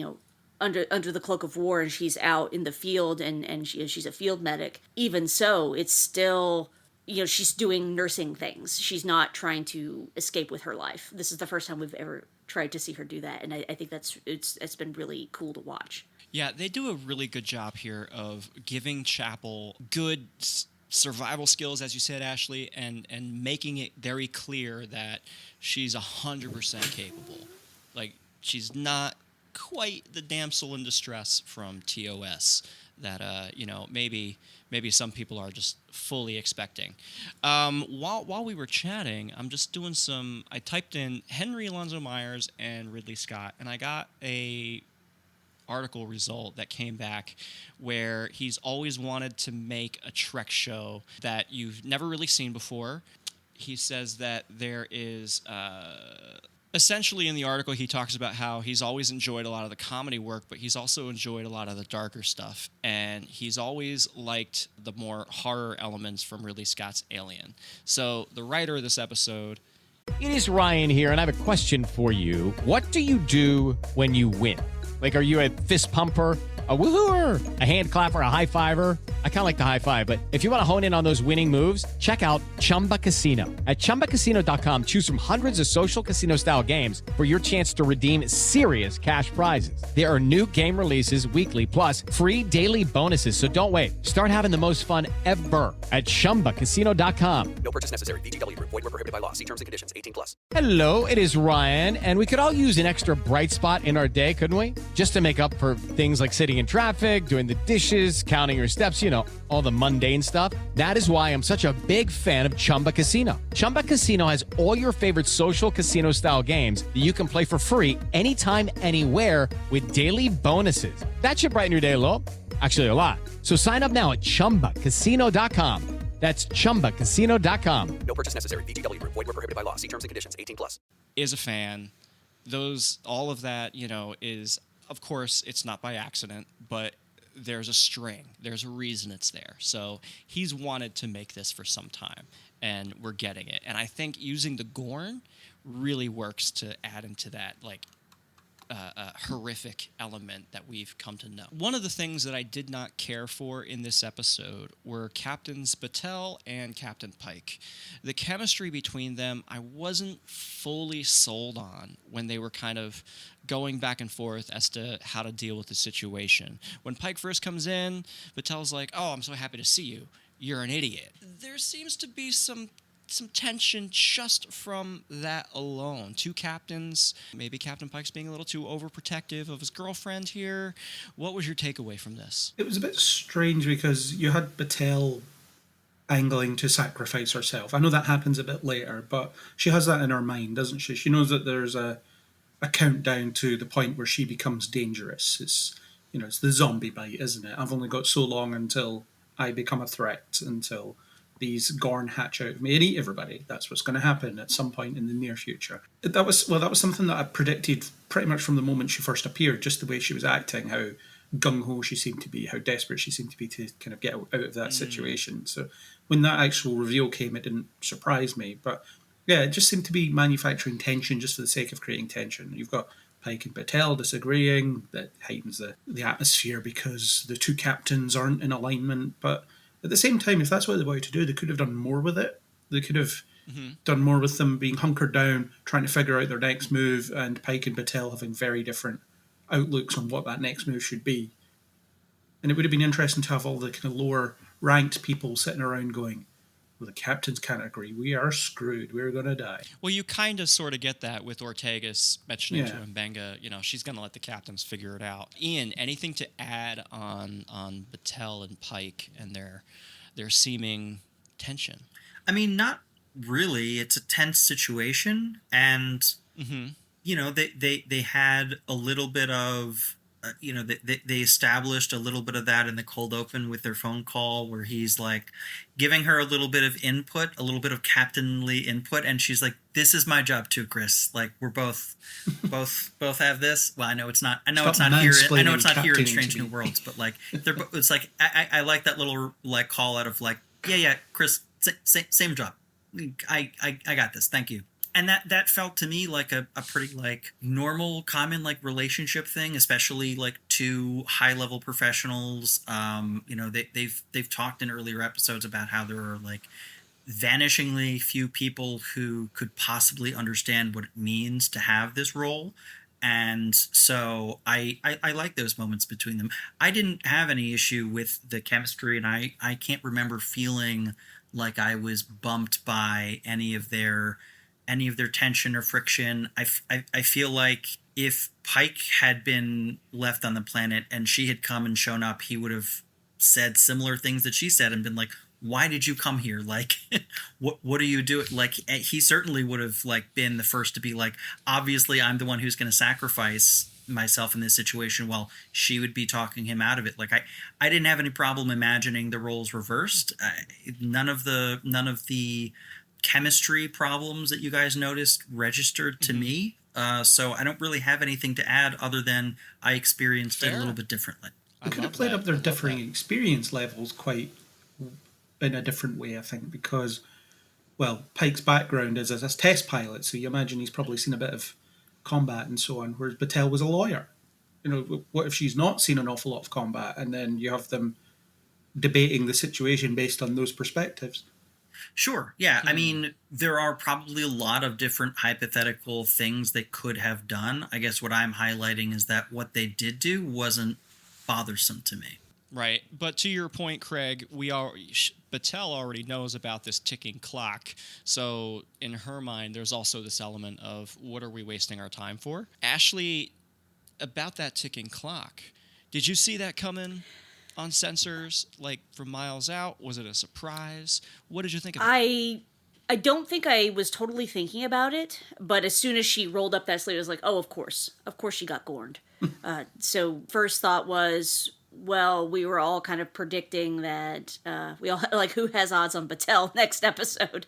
under the cloak of war and she's out in the field and she's a field medic. Even so, it's still, she's doing nursing things. She's not trying to escape with her life. This is the first time we've ever tried to see her do that. And I think it's been really cool to watch. Yeah, they do a really good job here of giving Chapel good survival skills, as you said, Ashley, and making it very clear that she's 100% capable. Like, she's not quite the damsel in distress from TOS that maybe some people are just fully expecting. While we were chatting, I'm just doing I typed in Henry Alonzo Myers and Ridley Scott, and I got a article result that came back where he's always wanted to make a Trek show that you've never really seen before. He says that there is essentially in the article he talks about how he's always enjoyed a lot of the comedy work, but he's also enjoyed a lot of the darker stuff, and he's always liked the more horror elements from Ridley Scott's Alien. So the writer of this episode... It is Ryan here, and I have a question for you. What do you do when you win? Like, are you a fist pumper, a woohooer, a hand clapper, a high fiver? I kind of like the high five, but if you want to hone in on those winning moves, check out Chumba Casino. At ChumbaCasino.com, choose from hundreds of social casino-style games for your chance to redeem serious cash prizes. There are new game releases weekly, plus free daily bonuses, so don't wait. Start having the most fun ever at ChumbaCasino.com. No purchase necessary. VGW Group. Void where prohibited by law. See terms and conditions. 18+. Hello, it is Ryan, and we could all use an extra bright spot in our day, couldn't we? Just to make up for things like sitting in traffic, doing the dishes, counting your steps, all the mundane stuff. That is why I'm such a big fan of Chumba Casino. Chumba Casino has all your favorite social casino-style games that you can play for free anytime, anywhere with daily bonuses. That should brighten your day a little. Actually, a lot. So sign up now at ChumbaCasino.com. That's ChumbaCasino.com. No purchase necessary. VGW Group. Void where prohibited by law. See terms and conditions. 18+. Is a fan. All of that, is, of course, it's not by accident, but there's a string. There's a reason it's there. So he's wanted to make this for some time, and we're getting it. And I think using the Gorn really works to add into that, horrific element that we've come to know. One of the things that I did not care for in this episode were Captains Battelle and Captain Pike. The chemistry between them, I wasn't fully sold on when they were kind of going back and forth as to how to deal with the situation. When Pike first comes in, Battelle's like, "Oh, I'm so happy to see you. You're an idiot." There seems to be some tension just from that alone. Two captains, maybe Captain Pike's being a little too overprotective of his girlfriend here. What was your takeaway from this? It was a bit strange because you had Battelle angling to sacrifice herself. I know that happens a bit later, but she has that in her mind, doesn't she? She knows that there's a countdown to the point where she becomes dangerous. It's the zombie bite, isn't it? I've only got so long until I become a threat, until these Gorn hatch out of me and eat everybody. That's what's going to happen at some point in the near future. That was something that I predicted pretty much from the moment she first appeared, just the way she was acting, how gung-ho she seemed to be, how desperate she seemed to be to kind of get out of that situation. So when that actual reveal came, it didn't surprise me. But yeah, it just seemed to be manufacturing tension just for the sake of creating tension. You've got Pike and Battelle disagreeing. That heightens the atmosphere because the two captains aren't in alignment. But at the same time, if that's what they wanted to do, they could have done more with it. They could have done more with them being hunkered down, trying to figure out their next move, and Pike and Battelle having very different outlooks on what that next move should be. And it would have been interesting to have all the kind of lower ranked people sitting around going, well, the captains can't agree. We are screwed. We're going to die. Well, you kind of sort of get that with Ortegas mentioning to Mbenga, she's going to let the captains figure it out. Ian, anything to add on Battelle and Pike and their seeming tension? I mean, not really. It's a tense situation, and they had a little bit of. They established a little bit of that in the cold open with their phone call where he's like giving her a little bit of input, a little bit of captainly input. And she's like, "This is my job too, Chris. Like we're both have this." Well, I know it's not here. I know it's not here in Strange New Worlds, but like it's like, I like that little like call out of like, yeah, Chris, same job. I got this. Thank you. And that felt to me like a pretty like normal, common like relationship thing, especially like two high level professionals. They've talked in earlier episodes about how there are like vanishingly few people who could possibly understand what it means to have this role. And so I like those moments between them. I didn't have any issue with the chemistry, and I can't remember feeling like I was bumped by any of their tension or friction. I feel like if Pike had been left on the planet and she had come and shown up, he would have said similar things that she said and been like, why did you come here? Like, what are you doing? Like, he certainly would have like been the first to be like, obviously I'm the one who's going to sacrifice myself in this situation, while she would be talking him out of it. Like, I didn't have any problem imagining the roles reversed. None of the chemistry problems that you guys noticed registered to me. So I don't really have anything to add other than I experienced it a little bit differently. They could have played up their differing experience levels quite in a different way, I think, because, well, Pike's background is as a test pilot, so you imagine he's probably seen a bit of combat and so on, whereas Battelle was a lawyer. You know, what if she's not seen an awful lot of combat, and then you have them debating the situation based on those perspectives? Sure, yeah. I mean, there are probably a lot of different hypothetical things they could have done. I guess what I'm highlighting is that what they did do wasn't bothersome to me. Right, but to your point, Craig, Battelle already knows about this ticking clock, so in her mind, there's also this element of what are we wasting our time for? Ashley, about that ticking clock, did you see that coming on sensors, like from miles out? Was it a surprise? What did you think of it? I don't think I was totally thinking about it, but as soon as she rolled up that sleeve, I was like, oh, of course she got gorned. So first thought was, well, we were all kind of predicting that we all like, who has odds on Battelle next episode?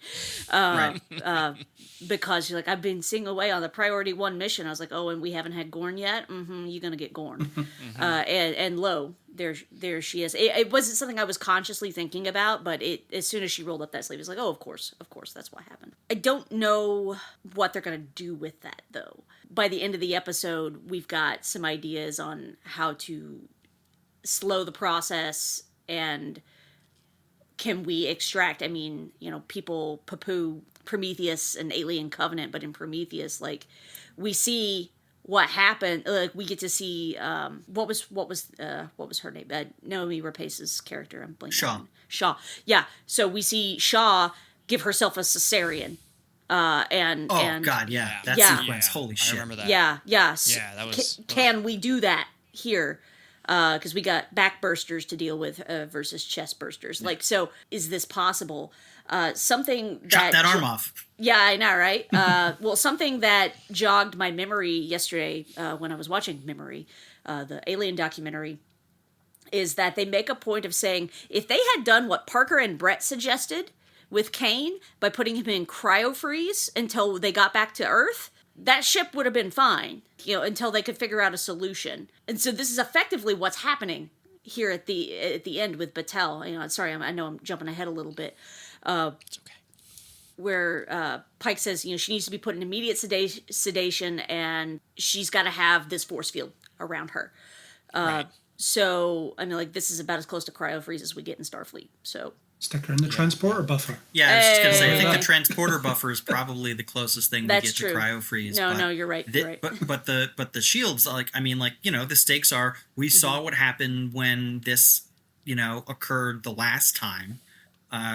Right. Because you're like, I've been seeing away on the priority 1 mission. I was like, oh, and we haven't had Gorn yet. You're gonna get Gorn. And lo, there she is. It wasn't something I was consciously thinking about, but as soon as she rolled up that sleeve, it was like, oh, of course, that's what happened. I don't know what they're gonna do with that though. By the end of the episode, we've got some ideas on how to slow the process, and can we extract, I mean, you know, people poo-poo Prometheus and Alien Covenant, but in Prometheus, like, we see what happened, like, we get to see what was her name, Naomi Rapace's character, I'm blanking. Shaw. Yeah, so we see Shaw give herself a cesarean. That sequence, holy shit. I remember that. Yeah, that was... Can we do that here? Because we got backbursters to deal with versus chest bursters. Like, so is this possible? Something that... Chop that arm off. Yeah, I know, right? Well, something that jogged my memory yesterday when I was watching Memory, the Alien documentary, is that they make a point of saying, if they had done what Parker and Brett suggested with Kane by putting him in cryo-freeze until they got back to Earth, that ship would have been fine, you know, until they could figure out a solution. And so this is effectively what's happening here at the end with Battelle. You know, sorry, I know I'm jumping ahead a little bit. It's okay. Where Pike says, you know, she needs to be put in immediate sedation, and she's got to have this force field around her. Right. So, I mean, like, this is about as close to cryo-freeze as we get in Starfleet. So... Stick her in the transporter buffer. Yeah, I was just going to say, I think the transporter buffer is probably the closest thing we get to cryo-freeze. No, you're right. But the shields, like, I mean, like, you know, the stakes are, we saw what happened when this, you know, occurred the last time.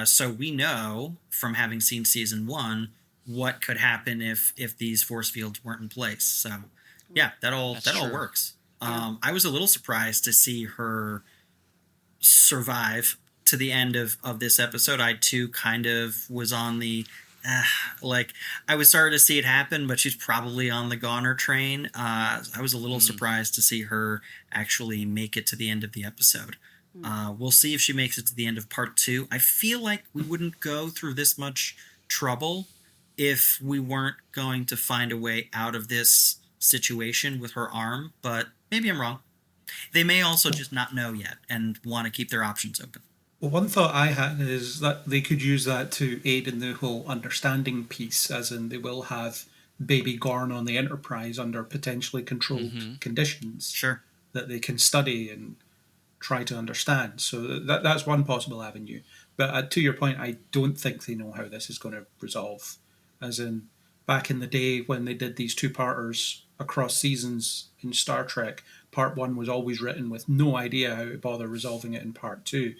So we know from having seen season 1 what could happen if these force fields weren't in place. So yeah, that all works. I was a little surprised to see her survive to the end of this episode. I too kind of was on the like, I was sorry to see it happen, but she's probably on the goner train. I was a little surprised to see her actually make it to the end of the episode. We'll see if she makes it to the end of part 2. I feel like we wouldn't go through this much trouble if we weren't going to find a way out of this situation with her arm, but maybe I'm wrong. They may also just not know yet and want to keep their options open. Well, one thought I had is that they could use that to aid in the whole understanding piece, as in they will have baby Gorn on the Enterprise under potentially controlled conditions. Sure. That they can study and try to understand. So that's one possible avenue. But to your point, I don't think they know how this is going to resolve. As in, back in the day when they did these 2-parters across seasons in Star Trek, part 1 was always written with no idea how to bother resolving it in part 2.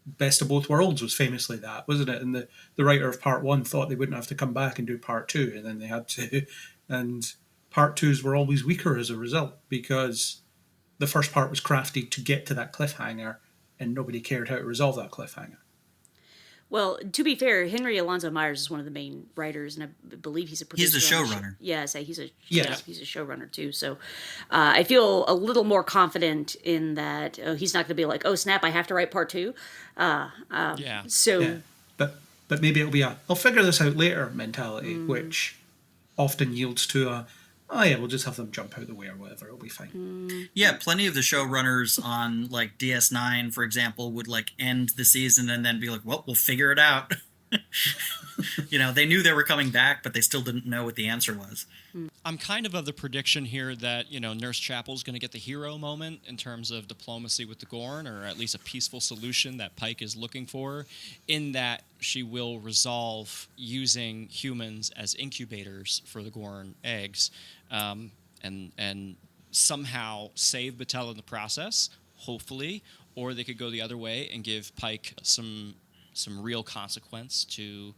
Best of Both Worlds was famously that, wasn't it? And the writer of part 1 thought they wouldn't have to come back and do part 2, and then they had to. And part 2s were always weaker as a result, because the first part was crafted to get to that cliffhanger, and nobody cared how to resolve that cliffhanger. Well, to be fair, Henry Alonso Myers is one of the main writers, and I believe he's a producer. He's the showrunner. Yes, he's a Yeah. he's a showrunner too. So I feel a little more confident in that. He's not going to be like, oh snap, I have to write part 2. Yeah. So Yeah. But maybe it'll be I'll figure this out later mentality, which often yields to oh yeah, we'll just have them jump out the way or whatever, it'll be fine. Yeah, plenty of the showrunners on like DS9, for example, would like end the season and then be like, well, we'll figure it out. You know, they knew they were coming back, but they still didn't know what the answer was. I'm kind of the prediction here that, Nurse Chapel's going to get the hero moment in terms of diplomacy with the Gorn, or at least a peaceful solution that Pike is looking for, in that she will resolve using humans as incubators for the Gorn eggs, and somehow save Battelle in the process, hopefully, or they could go the other way and give Pike some real consequence to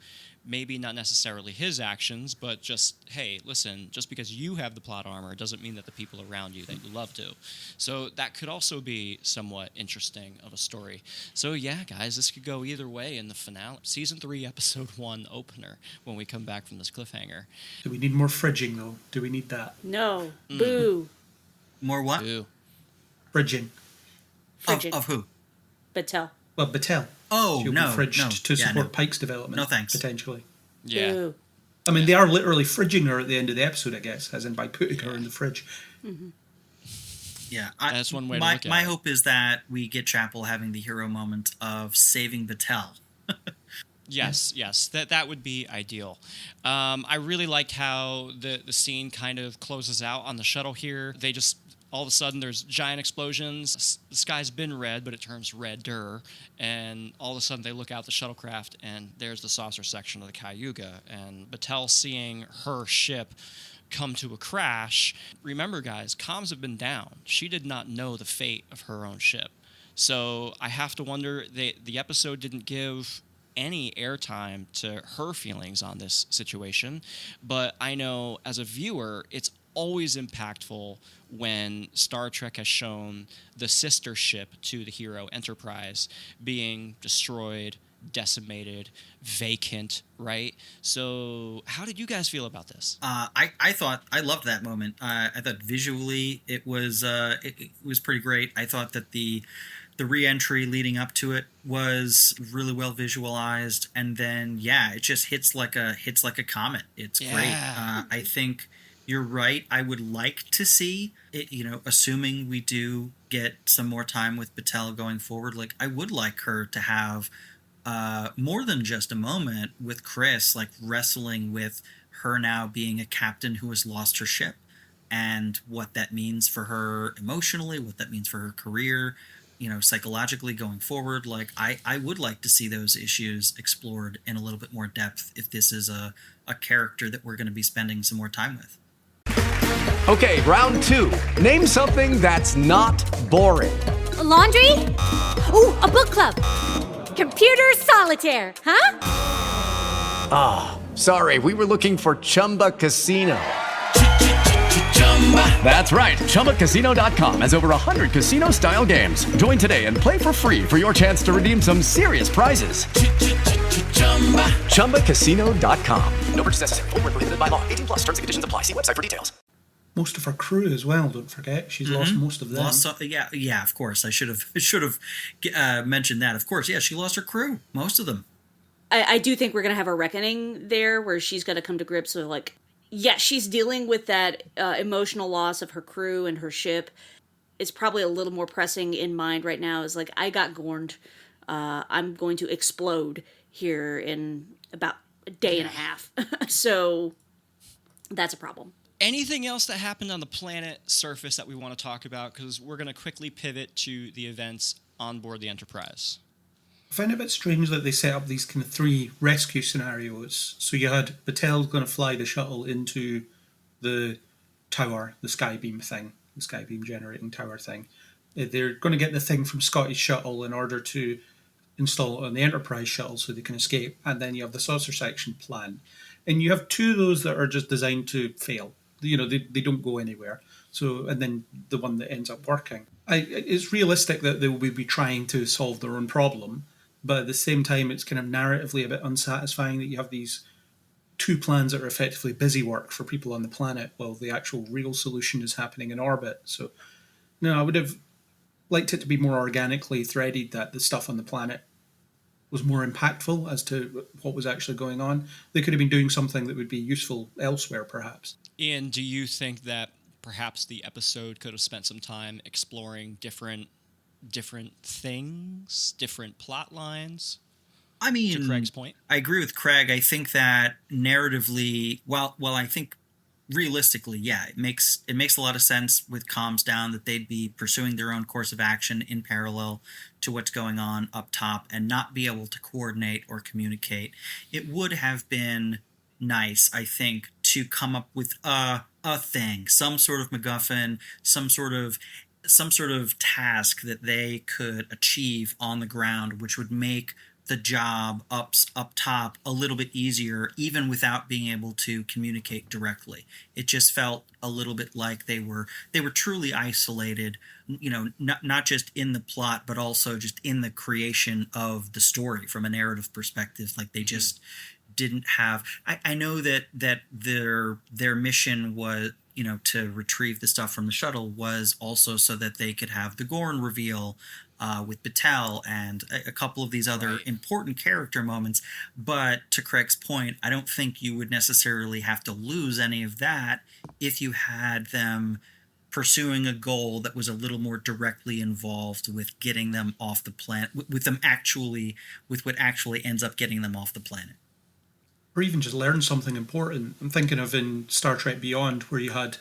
maybe not necessarily his actions, but just, hey, listen, just because you have the plot armor doesn't mean that the people around you that you love do. So that could also be somewhat interesting of a story. So yeah, guys, this could go either way in the finale. Season 3, Episode 1 opener, when we come back from this cliffhanger. Do we need more fridging though? Do we need that? no, boo, More what? Ooh. Bridging. Frigid. Of who? Battelle. Well, Battelle. Oh, She'll no. be fridged no. to Yeah, support no. Pike's development. No, thanks. Potentially. Yeah. Boo. I mean, they are literally fridging her at the end of the episode, I guess, as in by putting her in the fridge. Yeah, That's one way to my, look at my it. hope is that we get Chapel having the hero moment of saving Battelle. Yes, that would be ideal. I really like how the scene kind of closes out on the shuttle here. They just, all of a sudden, there's giant explosions. The sky's been red, but it turns redder. And all of a sudden, they look out the shuttlecraft, and there's the saucer section of the Cayuga. And Battelle, seeing her ship come to a crash. Remember, guys, comms have been down. She did not know the fate of her own ship. So I have to wonder, the episode didn't give any airtime to her feelings on this situation, but I know as a viewer, it's always impactful when Star Trek has shown the sister ship to the hero Enterprise being destroyed, decimated, vacant, right? So how did you guys feel about this? I thought I loved that moment. I thought visually it was pretty great. I thought that the re-entry leading up to it was really well visualized, and then it just hits like a comet. It's great. I think you're right. I would like to see it, assuming we do get some more time with Battelle going forward. Like, I would like her to have more than just a moment with Chris, like wrestling with her now being a captain who has lost her ship, and what that means for her emotionally, what that means for her career, psychologically going forward. Like, I would like to see those issues explored in a little bit more depth if this is a character that we're going to be spending some more time with. Okay, round 2. Name something that's not boring. A laundry? Ooh, a book club. Computer solitaire, huh? Sorry, we were looking for Chumba Casino. That's right. ChumbaCasino.com has over 100 casino-style games. Join today and play for free for your chance to redeem some serious prizes. ChumbaCasino.com. No purchase necessary. Void where prohibited by law. 18 plus. Terms and conditions apply. See website for details. Most of her crew as well, don't forget. She's lost most of them. Yeah, of course. I should have mentioned that. Of course, she lost her crew. Most of them. I do think we're going to have a reckoning there where she's going to come to grips with, like, she's dealing with that emotional loss of her crew and her ship. It's probably a little more pressing in mind right now. Is like, I got gorned. I'm going to explode here in about a day and a half. So that's a problem. Anything else that happened on the planet surface that we want to talk about? Because we're going to quickly pivot to the events on board the Enterprise. I find it a bit strange that they set up these kind of 3 rescue scenarios. So you had Battelle going to fly the shuttle into the tower, the skybeam thing, the skybeam generating tower thing. They're going to get the thing from Scotty's shuttle in order to install it on the Enterprise shuttle so they can escape. And then you have the saucer section plan. And you have 2 of those that are just designed to fail. They don't go anywhere. So, and then the one that ends up working. It's realistic that they will be trying to solve their own problem, but at the same time, it's kind of narratively a bit unsatisfying that you have these two plans that are effectively busy work for people on the planet while the actual real solution is happening in orbit. So, no, I would have liked it to be more organically threaded, that the stuff on the planet was more impactful as to what was actually going on. They could have been doing something that would be useful elsewhere, perhaps. Ian, do you think that perhaps the episode could have spent some time exploring different things, different plot lines? I mean, to Craig's point, I agree with Craig. I think that narratively, well, I think realistically, yeah, it makes a lot of sense with comms down that they'd be pursuing their own course of action in parallel to what's going on up top and not be able to coordinate or communicate. It would have been nice, I think, to come up with a thing, some sort of MacGuffin, some sort of task that they could achieve on the ground, which would make the job up top a little bit easier, even without being able to communicate directly. It just felt a little bit like they were truly isolated, not just in the plot, but also just in the creation of the story from a narrative perspective. Like they just didn't have. I know that their mission was, to retrieve the stuff from the shuttle was also so that they could have the Gorn reveal with Batel and a couple of these other important character moments. But to Craig's point, I don't think you would necessarily have to lose any of that if you had them pursuing a goal that was a little more directly involved with getting them off the planet, with what actually ends up getting them off the planet. Or even just learn something important. I'm thinking of in Star Trek Beyond, where you had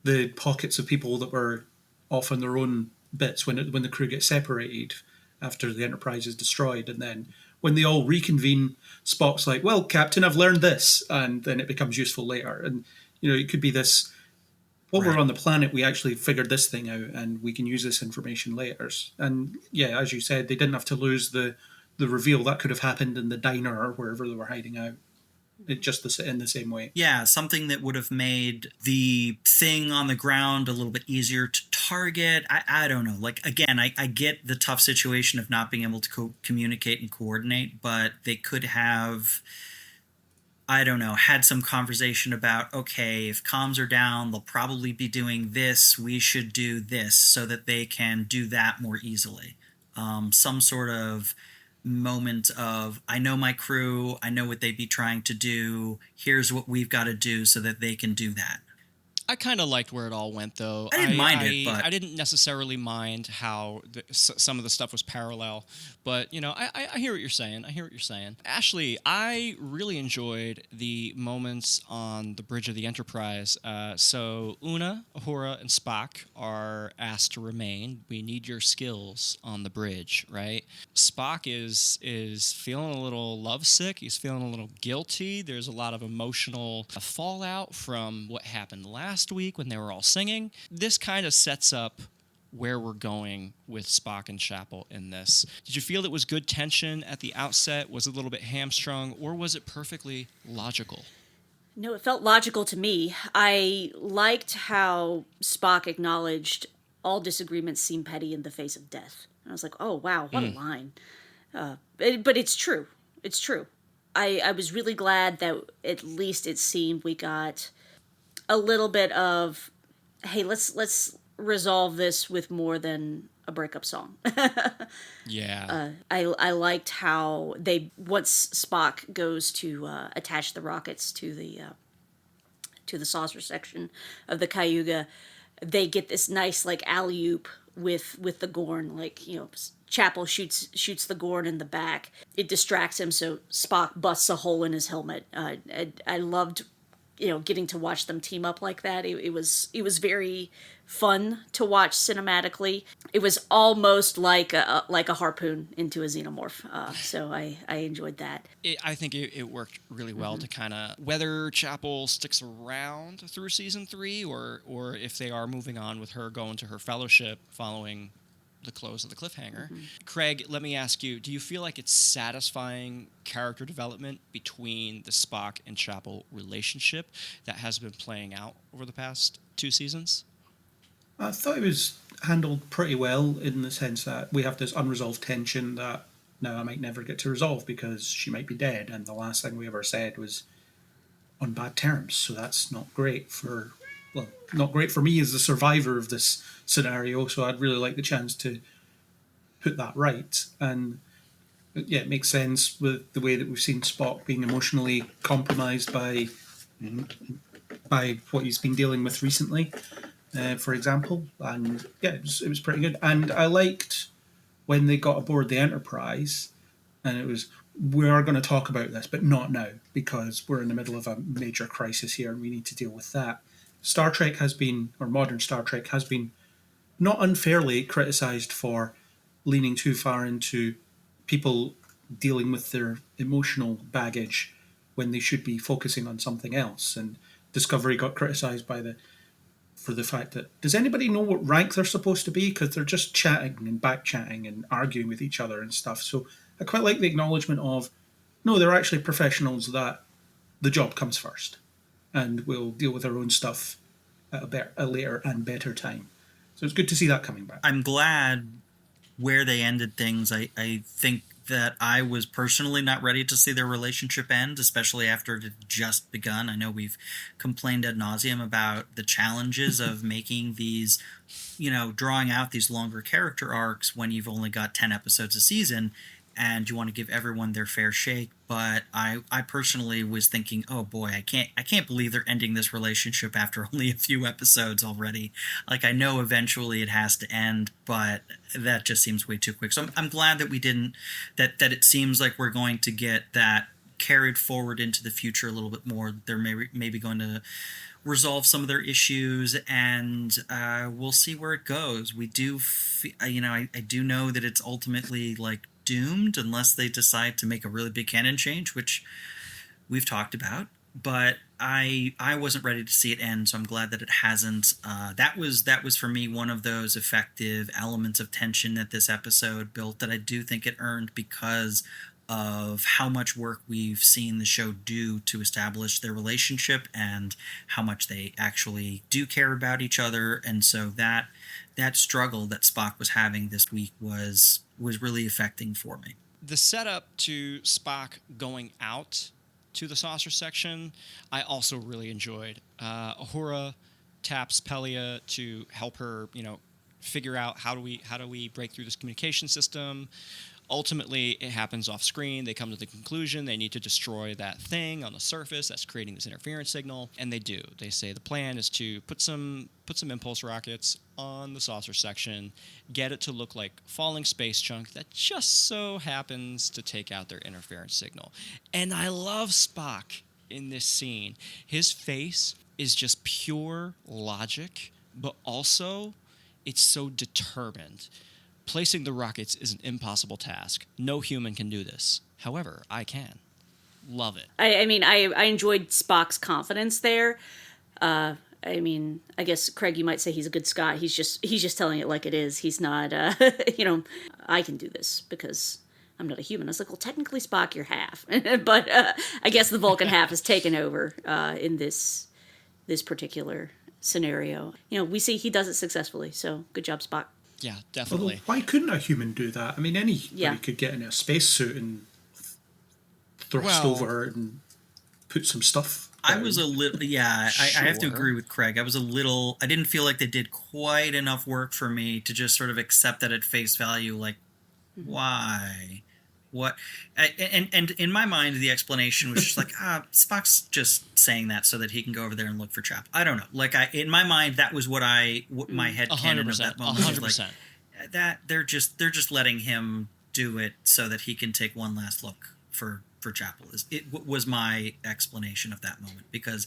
the pockets of people that were off on their own bits when the crew gets separated after the Enterprise is destroyed, and then when they all reconvene, Spock's like, "Well, Captain, I've learned this," and then it becomes useful later. And it could be this: while we're on the planet, we actually figured this thing out, and we can use this information later. And yeah, as you said, they didn't have to lose the reveal. That could have happened in the diner or wherever they were hiding out. Just in the same way. Yeah, something that would have made the thing on the ground a little bit easier to target. I don't know. Like, again, I get the tough situation of not being able to communicate and coordinate, but they could have, I don't know, had some conversation about, okay, if comms are down, they'll probably be doing this. We should do this so that they can do that more easily. Some sort of moment of, I know my crew, I know what they'd be trying to do, here's what we've got to do so that they can do that. I kind of liked where it all went, though. I didn't mind it, but I didn't necessarily mind how some of the stuff was parallel. But, I hear what you're saying. Ashley, I really enjoyed the moments on the bridge of the Enterprise. So Una, Uhura, and Spock are asked to remain. We need your skills on the bridge, right? Spock is feeling a little lovesick. He's feeling a little guilty. There's a lot of emotional fallout from what happened last week when they were all singing. This kind of sets up where we're going with Spock and Chapel in this. Did you feel it was good tension at the outset? Was it a little bit hamstrung, or was it perfectly logical? No, it felt logical to me. I liked how Spock acknowledged all disagreements seem petty in the face of death. And I was like, oh, wow, what a line. But it's true. It's true. I was really glad that at least it seemed we got a little bit of, hey, let's resolve this with more than a breakup song. Yeah. I liked how once Spock goes to attach the rockets to the saucer section of the Cayuga, they get this nice like alley-oop with the Gorn, like, Chapel shoots the Gorn in the back. It distracts him, so Spock busts a hole in his helmet. I loved getting to watch them team up like that. It was very fun to watch cinematically. It was almost like a harpoon into a xenomorph. So I enjoyed that. I think it worked really well to kind of, whether Chapel sticks around through season 3 or if they are moving on with her going to her fellowship following the close of the cliffhanger. Craig, let me ask you, do you feel like it's satisfying character development between the Spock and Chapel relationship that has been playing out over the past 2 seasons? I thought it was handled pretty well in the sense that we have this unresolved tension that now I might never get to resolve because she might be dead, and the last thing we ever said was on bad terms. So that's not great for, well, not great for me as the survivor of this scenario. So I'd really like the chance to put that right. And yeah, it makes sense with the way that we've seen Spock being emotionally compromised by what he's been dealing with recently, for example. And yeah, it was pretty good. And I liked when they got aboard the Enterprise, and it was, we are going to talk about this, but not now, because we're in the middle of a major crisis here and we need to deal with that. Star Trek has been, or modern Star Trek has been, not unfairly criticised for leaning too far into people dealing with their emotional baggage when they should be focusing on something else. And Discovery got criticised for the fact that, does anybody know what rank they're supposed to be? Because they're just chatting and back-chatting and arguing with each other and stuff. So I quite like the acknowledgement of, no, they're actually professionals, that the job comes first and we'll deal with our own stuff at a later and better time. So it's good to see that coming back. I'm glad where they ended things. I think that I was personally not ready to see their relationship end, especially after it had just begun. I know we've complained ad nauseum about the challenges of making these, drawing out these longer character arcs when you've only got 10 episodes a season and you want to give everyone their fair shake. But I personally was thinking, oh boy, I can't believe they're ending this relationship after only a few episodes already. Like, I know eventually it has to end, but that just seems way too quick. So I'm glad that we didn't, that it seems like we're going to get that carried forward into the future a little bit more. They're maybe going to resolve some of their issues, and we'll see where it goes. We do, I do know that it's ultimately like doomed unless they decide to make a really big canon change, which we've talked about. But I wasn't ready to see it end, so I'm glad that it hasn't. That was for me one of those effective elements of tension that this episode built that I do think it earned because of how much work we've seen the show do to establish their relationship and how much they actually do care about each other. And so that struggle that Spock was having this week was really affecting for me. The setup to Spock going out to the saucer section, I also really enjoyed. Uhura taps Pelia to help her, figure out how do we break through this communication system. Ultimately, it happens off screen. They come to the conclusion they need to destroy that thing on the surface that's creating this interference signal, and they do. They say the plan is to put some impulse rockets on the saucer section, get it to look like falling space junk that just so happens to take out their interference signal. And I love Spock in this scene. His face is just pure logic, but also it's so determined. Placing the rockets is an impossible task. No human can do this. However, I can. Love it. I enjoyed Spock's confidence there. I guess, Craig, you might say he's a good Scot. He's just telling it like it is. He's not, I can do this because I'm not a human. I was like, well, technically, Spock, you're half. But I guess the Vulcan half has taken over in this particular scenario. We see he does it successfully. So good job, Spock. Yeah, definitely. Although, why couldn't a human do that? I mean, anybody could get in a spacesuit and thrust over and put some stuff down. I was a little, I have to agree with Craig. I didn't feel like they did quite enough work for me to just sort of accept that at face value, like, why? What? And in my mind, the explanation was just like, Spock's just saying that so that he can go over there and look for Chap. I don't know. Like, in my mind, that was what my head canon of that moment 100%. Was like. That they're just letting him do it so that he can take one last look for Chapel. It was my explanation of that moment because,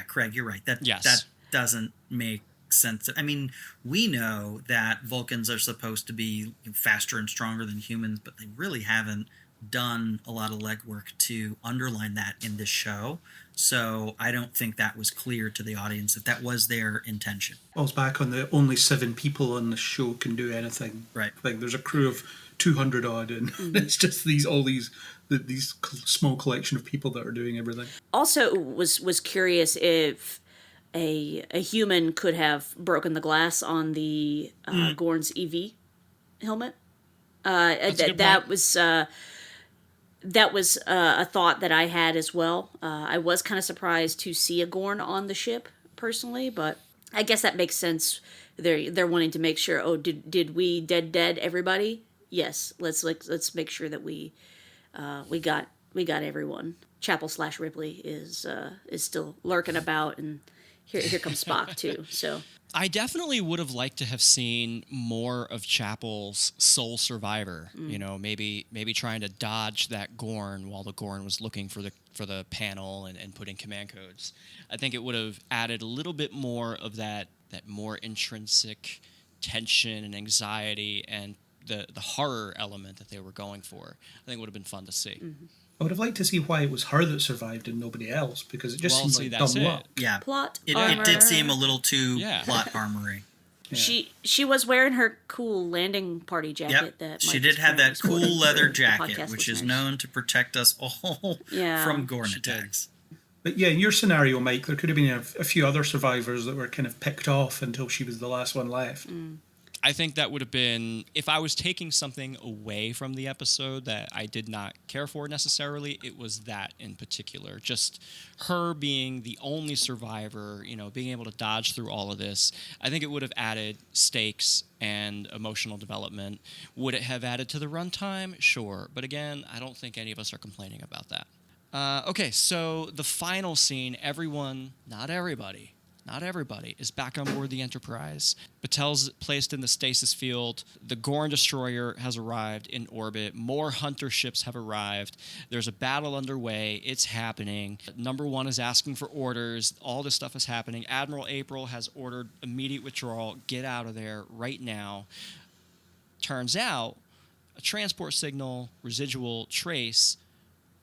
Craig, you're right. That doesn't make sense. I mean, we know that Vulcans are supposed to be faster and stronger than humans, but they really haven't done a lot of legwork to underline that in this show. So I don't think that was clear to the audience that was their intention. Falls back on the only 7 people on the show can do anything. Right. Like there's a crew of 200 odd, and it's just these small collection of people that are doing everything. Also, was curious if a human could have broken the glass on the Gorn's EV helmet. That was a thought that I had as well. I was kind of surprised to see a Gorn on the ship personally, but I guess that makes sense. They're wanting to make sure. Oh, did we dead everybody? Yes. Let's make sure that we got everyone. Chapel/Ripley is still lurking about, and here comes Spock too. So I definitely would have liked to have seen more of Chapel's sole survivor. You know, maybe trying to dodge that Gorn while the Gorn was looking for the panel and putting command codes. I think it would have added a little bit more of that more intrinsic tension and anxiety and the horror element that they were going for. I think it would have been fun to see. Mm-hmm. I would have liked to see why it was her that survived and nobody else, because it just seemed like dumb luck. Yeah, plot it armor. did seem a little too plot armory. Yeah. She was wearing her cool landing party jacket. Yep. That she Mike did was have that wearing cool leather for jacket, podcast which is listeners. known to protect us all from Gorn attacks. But yeah, in your scenario, Mike, there could have been a few other survivors that were kind of picked off until she was the last one left. I think that would have been, if I was taking something away from the episode that I did not care for necessarily, it was that in particular. Just her being the only survivor, you know, being able to dodge through all of this. I think it would have added stakes and emotional development. Would it have added to the runtime? Sure. But again, I don't think any of us are complaining about that. Okay, so the final scene, not everybody, is back on board the Enterprise. Batel's placed in the stasis field. The Gorn destroyer has arrived in orbit. More hunter ships have arrived. There's a battle underway. It's happening. Number 1 is asking for orders. All this stuff is happening. Admiral April has ordered immediate withdrawal. Get out of there right now. Turns out, a transport signal, residual trace,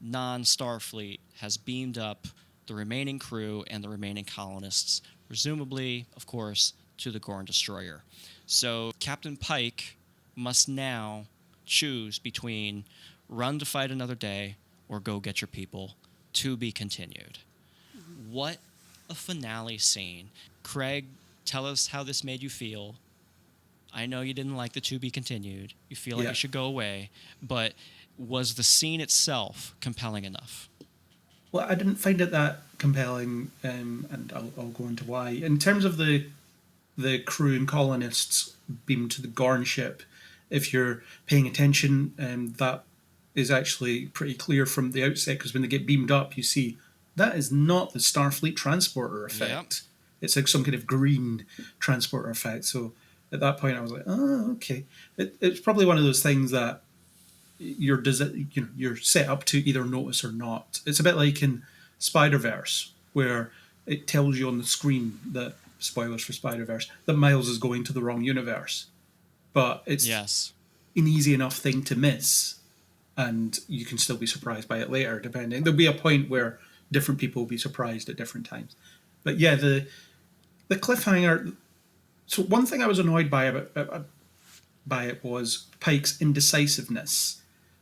non-Starfleet, has beamed up the remaining crew and the remaining colonists, presumably, of course, to the Gorn destroyer. So Captain Pike must now choose between run to fight another day or go get your people. To be continued. What a finale scene. Craig, tell us how this made you feel. I know you didn't like the to be continued. You feel like it should go away, but was the scene itself compelling enough? Well, I didn't find it that compelling, and I'll go into why. In terms of the crew and colonists beamed to the Gorn ship, if you're paying attention, that is actually pretty clear from the outset, because when they get beamed up, you see that is not the Starfleet transporter effect. Yep. It's like some kind of green transporter effect. So at that point, I was like, oh, okay. It's probably one of those things that you're set up to either notice or not. It's a bit like in Spider-Verse, where it tells you on the screen that, spoilers for Spider-Verse, that Miles is going to the wrong universe. But it's an easy enough thing to miss, and you can still be surprised by it later, depending. There'll be a point where different people will be surprised at different times. But yeah, the cliffhanger... So one thing I was annoyed by it was Pike's indecisiveness.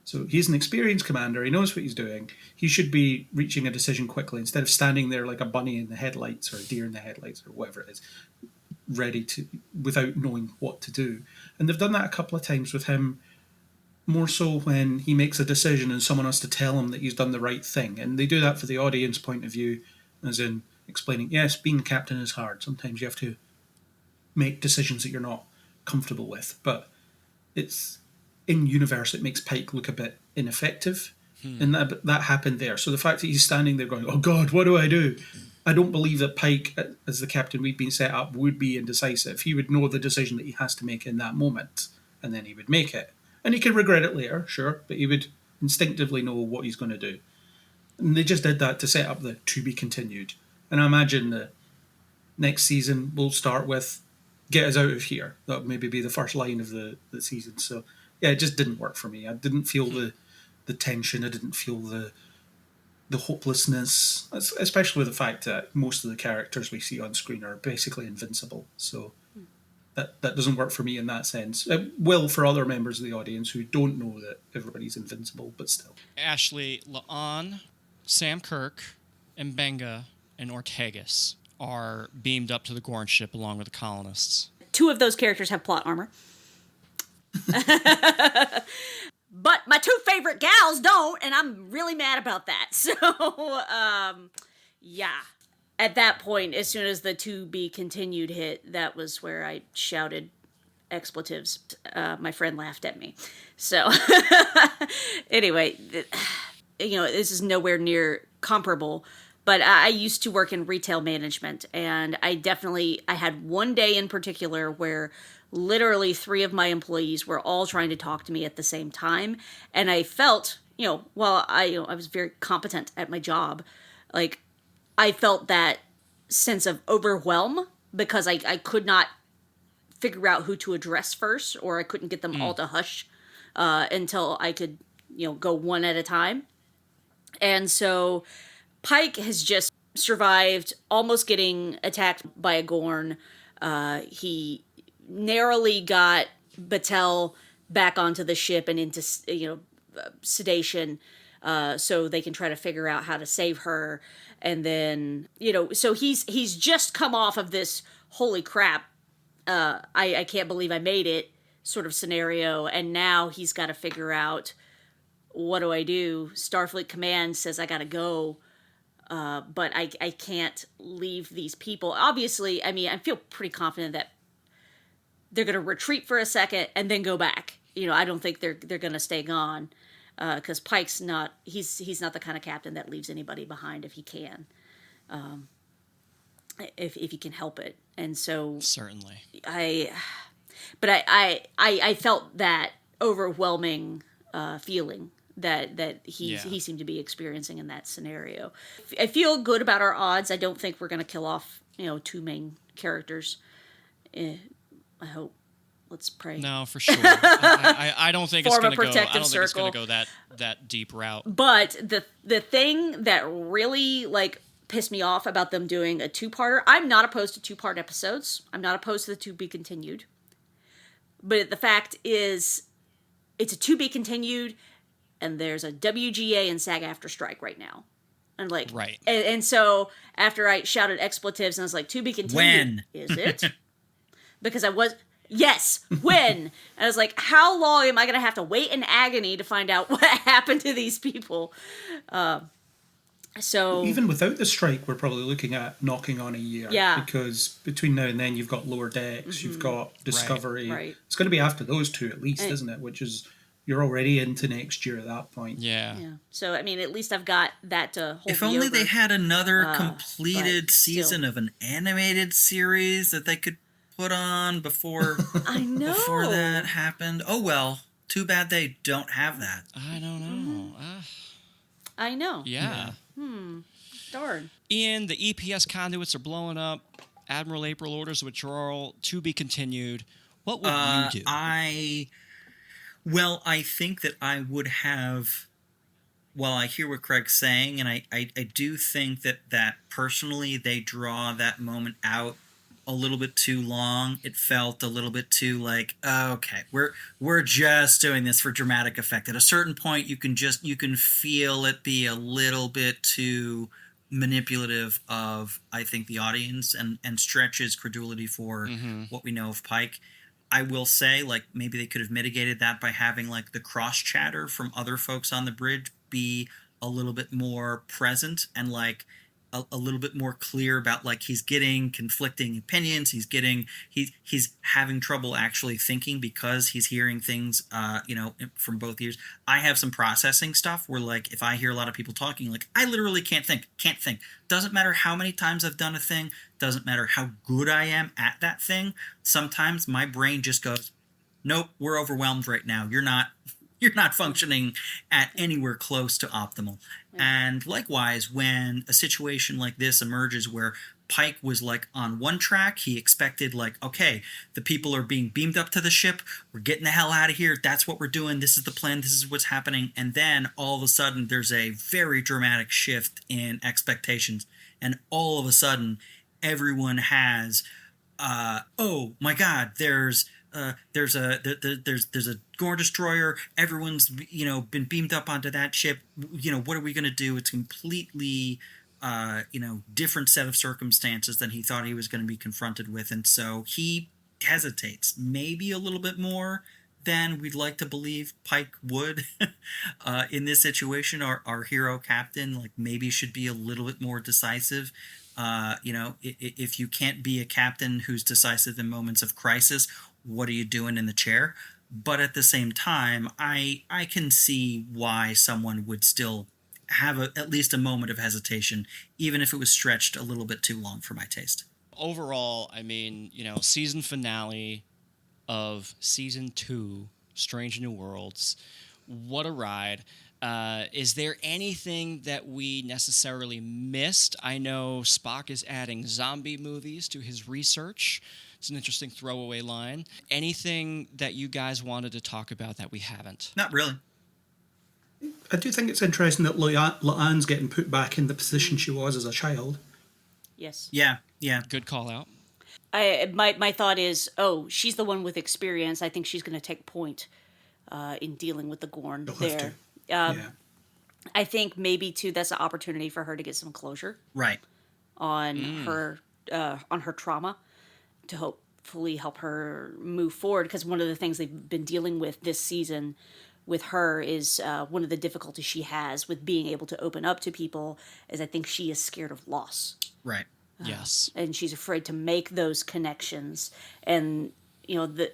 So he's an experienced commander. He knows what he's doing. He should be reaching a decision quickly instead of standing there like a bunny in the headlights or a deer in the headlights or whatever it is, ready to, without knowing what to do. And they've done that a couple of times with him, more so when he makes a decision and someone has to tell him that he's done the right thing. And they do that for the audience point of view, as in explaining, yes, being captain is hard. Sometimes you have to make decisions that you're not comfortable with. But it's... in universe, it makes Pike look a bit ineffective, and that happened there. So the fact that he's standing there going, "Oh God, what do?" I don't believe that Pike, as the captain we'd been set up, would be indecisive. He would know the decision that he has to make in that moment, and then he would make it. And he could regret it later, sure, but he would instinctively know what he's going to do. And they just did that to set up the to be continued. And I imagine the next season will start with, "Get us out of here." That would maybe be the first line of the season. So yeah, it just didn't work for me. I didn't feel the tension. I didn't feel the hopelessness, especially with the fact that most of the characters we see on screen are basically invincible. So that doesn't work for me in that sense. It will for other members of the audience who don't know that everybody's invincible, but still. Ashley, La'an, Sam Kirk, Mbenga, and Ortegas. are beamed up to the Gorn ship along with the colonists. 2 of those characters have plot armor. But my 2 favorite gals don't, and I'm really mad about that. So, yeah. At that point, as soon as the to be continued hit, that was where I shouted expletives. My friend laughed at me. So, anyway, this is nowhere near comparable, but I used to work in retail management, and I had one day in particular where literally 3 of my employees were all trying to talk to me at the same time, and I felt, while I was very competent at my job, like, I felt that sense of overwhelm because I could not figure out who to address first, or I couldn't get them all to hush until I could, go one at a time. And so Pike has just survived almost getting attacked by a Gorn. He narrowly got Battelle back onto the ship and into, sedation, so they can try to figure out how to save her. And then, so he's just come off of this holy crap, I can't believe I made it sort of scenario, and now he's got to figure out, what do I do? Starfleet Command says I gotta go, but I can't leave these people. Obviously, I feel pretty confident that they're gonna retreat for a second and then go back. I don't think they're gonna stay gone, because Pike's not he's not the kind of captain that leaves anybody behind if he can, if he can help it. And so certainly I felt that overwhelming feeling that he seemed to be experiencing in that scenario. I feel good about our odds. I don't think we're going to kill off 2 main characters. I hope. Let's pray. No, for sure. I don't think it's going to go. I don't think circle. It's going to go that deep route. But the thing that really pissed me off about them doing a 2-parter. I'm not opposed to 2-part episodes. I'm not opposed to the to be continued. But the fact is, it's a to be continued, and there's a WGA and SAG-AFTRA strike right now. And right. And so after I shouted expletives and I was like, to be continued. When? Is it? Because yes, when? And I was like, how long am I going to have to wait in agony to find out what happened to these people? So even without the strike, we're probably looking at knocking on a year. Yeah. Because between now and then, you've got Lower Decks, you've got Discovery. Right. It's going to be after those 2 at least, isn't it? Which is, you're already into next year at that point. Yeah. So, at least I've got that to hold If only over. they had another completed season of an animated series that they could put on before I know. Before that happened. Oh, well. Too bad they don't have that. I don't know. I know. Yeah. Darn. Ian, the EPS conduits are blowing up. Admiral April orders withdrawal to be continued. What would you do? I think that I would have. Well, I hear what Craig's saying, and I do think that personally they draw that moment out a little bit too long. It felt a little bit too okay, we're just doing this for dramatic effect. At a certain point, you can feel it be a little bit too manipulative of, I think, the audience and stretches credulity for what we know of Pike. I will say, maybe they could have mitigated that by having the cross chatter from other folks on the bridge be a little bit more present and a little bit more clear about he's getting conflicting opinions. He's having trouble actually thinking because he's hearing things, from both ears. I have some processing stuff where if I hear a lot of people talking, I literally can't think. Doesn't matter how many times I've done a thing. Doesn't matter how good I am at that thing. Sometimes my brain just goes, nope, we're overwhelmed right now. You're not functioning at anywhere close to optimal. And likewise, when a situation like this emerges where Pike was on one track, he expected okay, the people are being beamed up to the ship. We're getting the hell out of here. That's what we're doing. This is the plan. This is what's happening. And then all of a sudden there's a very dramatic shift in expectations. And all of a sudden everyone has, oh my God, there's a Gorn destroyer. Everyone's been beamed up onto that ship. What are we going to do? It's completely different set of circumstances than he thought he was going to be confronted with. And so he hesitates maybe a little bit more than we'd like to believe Pike would in this situation. Our hero captain, like, maybe should be a little bit more decisive. If you can't be a captain who's decisive in moments of crisis, what are you doing in the chair? But at the same time, I can see why someone would still have at least a moment of hesitation, even if it was stretched a little bit too long for my taste. Overall, I mean, season finale of season 2, Strange New Worlds. What a ride. Is there anything that we necessarily missed? I know Spock is adding zombie movies to his research. It's an interesting throwaway line. Anything that you guys wanted to talk about that we haven't? Not really. I do think it's interesting that La'an's getting put back in the position she was as a child. Yes. Yeah. Good call out. My thought is, she's the one with experience. I think she's going to take point in dealing with the Gorn there. I think maybe too that's an opportunity for her to get some closure, right, on her trauma, to hopefully help her move forward. Because one of the things they've been dealing with this season with her is one of the difficulties she has with being able to open up to people is I think she is scared of loss. Right. Yes. And she's afraid to make those connections. And,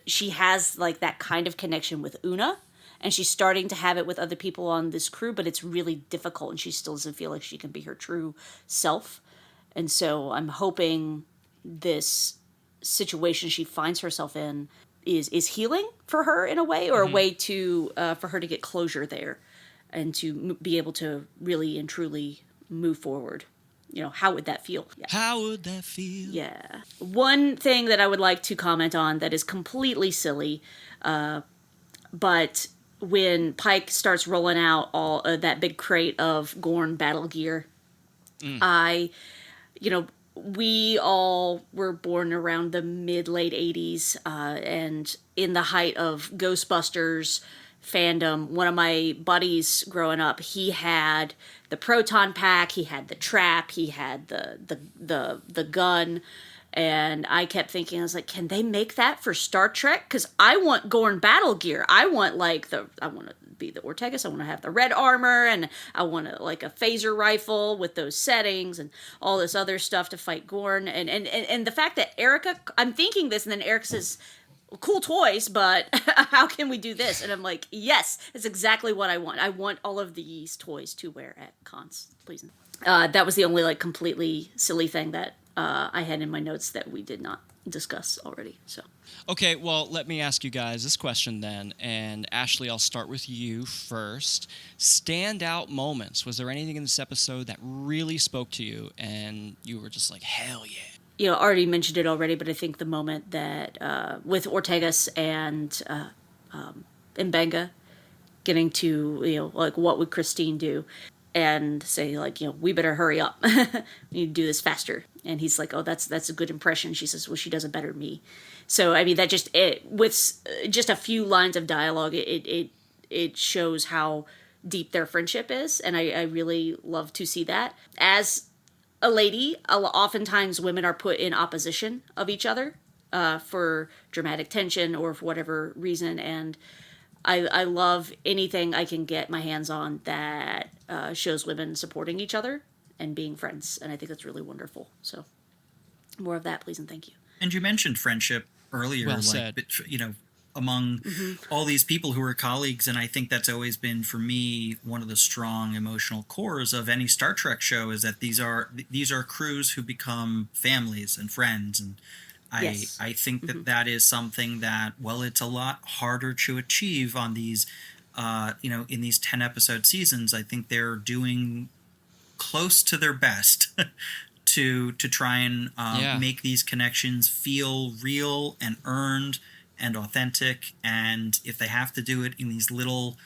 she has like that kind of connection with Una, and she's starting to have it with other people on this crew, but it's really difficult, and she still doesn't feel like she can be her true self. And so I'm hoping this situation she finds herself in is healing for her in a way, or a way to for her to get closure there and to be able to really and truly move forward. How would that feel? Yeah. How would that feel? Yeah. One thing that I would like to comment on that is completely silly, but when Pike starts rolling out all that big crate of Gorn battle gear, we all were born around the mid-late 80s, and in the height of Ghostbusters fandom, one of my buddies growing up, he had the proton pack, he had the trap, he had the gun, and I kept thinking, I was like, can they make that for Star Trek? Because I want Gorn battle gear. I want I want to be the Ortegas. I want to have the red armor, and I want a phaser rifle with those settings and all this other stuff to fight Gorn. And the fact that Erica, I'm thinking this, and then Erica says, cool toys, but how can we do this? And I'm like, yes, it's exactly what I want. I want all of these toys to wear at cons, please. That was the only completely silly thing that I had in my notes that we did not discuss already. So, okay, well, let me ask you guys this question then. And Ashley, I'll start with you first. Standout moments. Was there anything in this episode that really spoke to you and you were just like, hell yeah? Already mentioned it already, but I think the moment that with Ortegas and Mbenga getting to, what would Christine do? And say, we better hurry up. We need to do this faster. And he's like, oh, that's a good impression. She says, well, she does it better than me. So, I mean, with just a few lines of dialogue, it shows how deep their friendship is. And I really love to see that. As a lady, oftentimes women are put in opposition of each other for dramatic tension or for whatever reason. And I love anything I can get my hands on that shows women supporting each other and being friends. And I think that's really wonderful. So more of that, please, and thank you. And you mentioned friendship earlier, well said. Among all these people who are colleagues. And I think that's always been, for me, one of the strong emotional cores of any Star Trek show is that these are crews who become families and friends. And I think that that is something that, it's a lot harder to achieve on these, in these 10 episode seasons. I think they're doing close to their best to try and make these connections feel real and earned and authentic. And if they have to do it in these little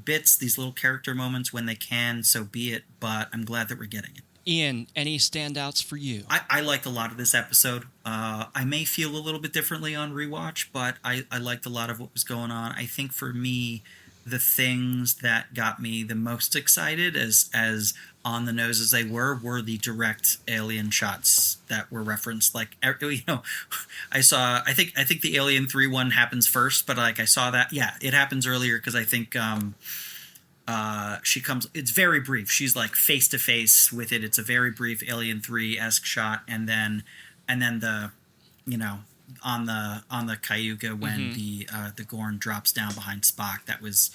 bits, these little character moments when they can, so be it. But I'm glad that we're getting it. Ian, any standouts for you? I liked a lot of this episode. I may feel a little bit differently on rewatch, but I liked a lot of what was going on. I think for me, the things that got me the most excited, as on the nose as they were the direct alien shots that were referenced. Like, you know, I think the Alien 3 one happens first, but like I saw that, yeah, it happens earlier because I think she comes. It's very brief. She's like face to face with it. It's a very brief Alien 3-esque shot, and then the, you know, on the Cayuga when the Gorn drops down behind Spock. That was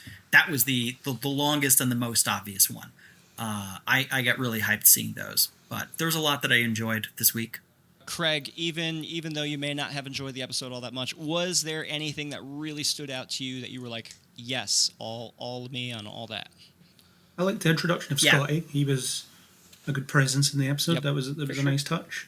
the longest and the most obvious one. I got really hyped seeing those, but there was a lot that I enjoyed this week. Craig, even though you may not have enjoyed the episode all that much, was there anything that really stood out to you that you were like, yes, all of me on all that? I liked the introduction of Scotty. He was a good presence in the episode. Yep, that was a nice touch.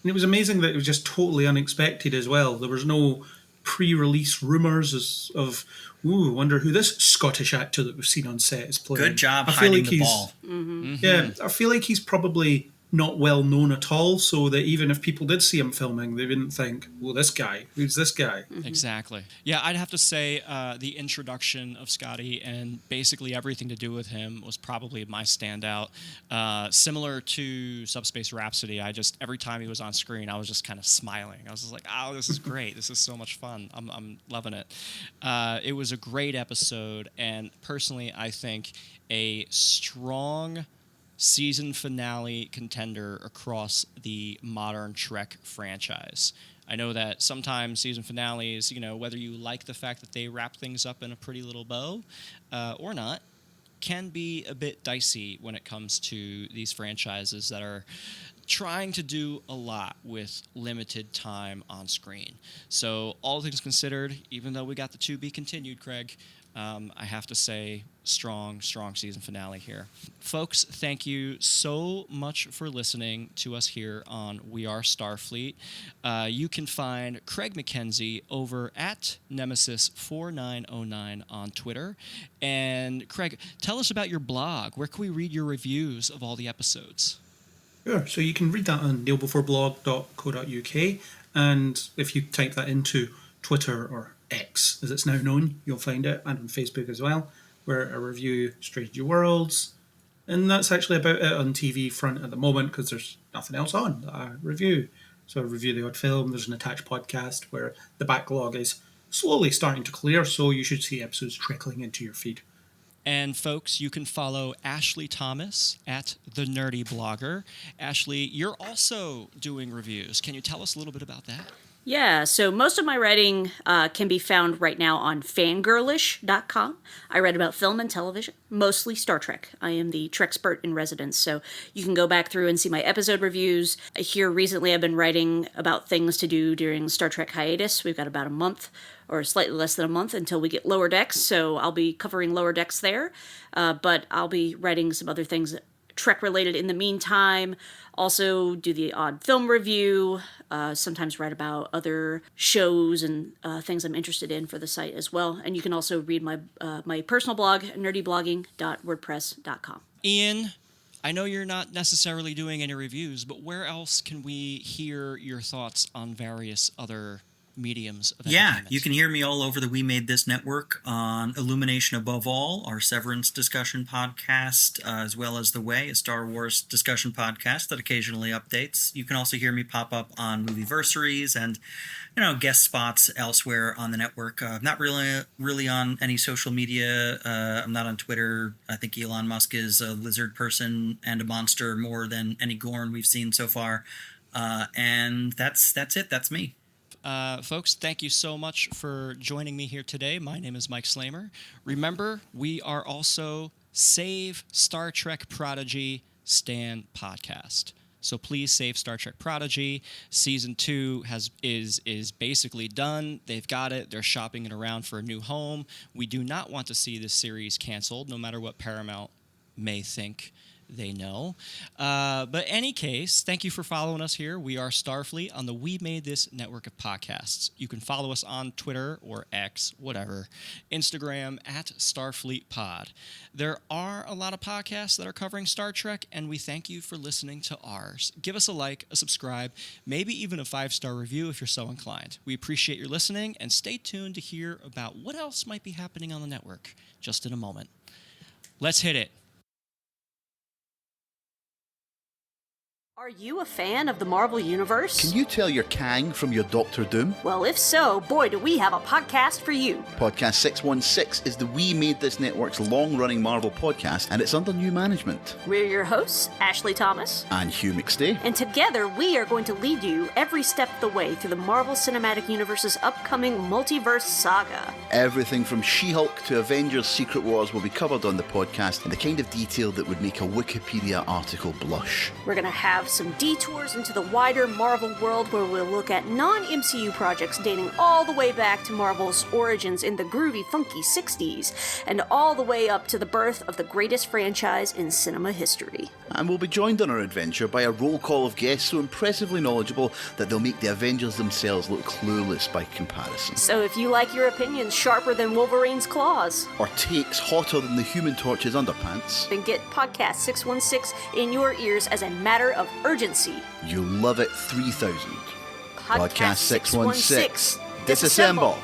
And it was amazing that it was just totally unexpected as well. There was no pre-release rumours of, ooh, I wonder who this Scottish actor that we've seen on set is playing. Good job hiding the ball. Yeah, I feel like he's probably not well known at all, so that even if people did see him filming, they wouldn't think, well, this guy, who's this guy? Exactly. Yeah, I'd have to say the introduction of Scotty and basically everything to do with him was probably my standout. Similar to Subspace Rhapsody, every time he was on screen, I was just kind of smiling. I was just like, oh, this is great. This is so much fun. I'm loving it. It was a great episode, and personally, I think a strong season finale contender across the modern Trek franchise. I know that sometimes season finales, you know, whether you like the fact that they wrap things up in a pretty little bow or not, can be a bit dicey when it comes to these franchises that are trying to do a lot with limited time on screen. So all things considered, even though we got the to be continued, Craig, I have to say strong season finale here. Folks, thank you so much for listening to us here on We Are Starfleet. You can find Craig McKenzie over at Nemesis4909 on Twitter. And Craig, tell us about your blog. Where can we read your reviews of all the episodes? Sure, so you can read that on nailbeforeblog.co.uk, and if you type that into Twitter or X, as it's now known, you'll find it, and on Facebook as well, where I review Strange New Worlds, and that's actually about it on TV front at the moment because there's nothing else on that I review. So I review the odd film. There's an attached podcast where the backlog is slowly starting to clear, so you should see episodes trickling into your feed. And folks, you can follow Ashley Thomas at The Nerdy Blogger. Ashley, you're also doing reviews. Can you tell us a little bit about that? Yeah, so most of my writing can be found right now on fangirlish.com. I write about film and television, mostly Star Trek. I am the Trekspert in residence, so you can go back through and see my episode reviews. Here recently I've been writing about things to do during Star Trek hiatus. We've got about a month, or slightly less than a month, until we get Lower Decks, so I'll be covering Lower Decks there. But I'll be writing some other things Trek-related in the meantime. Also do the odd film review, sometimes write about other shows and things I'm interested in for the site as well. And you can also read my my personal blog, nerdyblogging.wordpress.com. Ian, I know you're not necessarily doing any reviews, but where else can we hear your thoughts on various other mediums of entertainment? You can hear me all over the We Made This network on Illumination Above All, our Severance discussion podcast, as well as The Way, a Star Wars discussion podcast that occasionally updates. You can also hear me pop up on Movieversaries and, you know, guest spots elsewhere on the network. Not really on any social media. I'm not on Twitter. I think Elon Musk is a lizard person and a monster more than any Gorn we've seen so far. And that's it. That's me. Folks, thank you so much for joining me here today. My name is Mike Slamer. Remember, we are also Save Star Trek Prodigy Stan podcast. So please save Star Trek Prodigy. Season 2 is basically done. They've got it. They're shopping it around for a new home. We do not want to see this series canceled, no matter what Paramount may think. they know. But any case, thank you for following us here. We are Starfleet on the We Made This network of podcasts. You can follow us on Twitter or X, whatever, Instagram at Starfleet Pod. There are a lot of podcasts that are covering Star Trek, and we thank you for listening to ours. Give us a like, a subscribe, maybe even a 5-star review if you're so inclined. We appreciate your listening, and stay tuned to hear about what else might be happening on the network just in a moment. Let's hit it. Are you a fan of the Marvel Universe? Can you tell your Kang from your Doctor Doom? Well, if so, boy, do we have a podcast for you. Podcast 616 is the We Made This Network's long-running Marvel podcast, and it's under new management. We're your hosts, Ashley Thomas and Hugh McStay. And together, we are going to lead you every step of the way through the Marvel Cinematic Universe's upcoming multiverse saga. Everything from She-Hulk to Avengers Secret Wars will be covered on the podcast in the kind of detail that would make a Wikipedia article blush. We're going to have some detours into the wider Marvel world where we'll look at non-MCU projects dating all the way back to Marvel's origins in the groovy, funky 60s, and all the way up to the birth of the greatest franchise in cinema history. And we'll be joined on our adventure by a roll call of guests so impressively knowledgeable that they'll make the Avengers themselves look clueless by comparison. So if you like your opinions sharper than Wolverine's claws, or takes hotter than the Human Torch's underpants, then get Podcast 616 in your ears as a matter of urgency. You'll love it 3000. Podcast 616. Disassemble.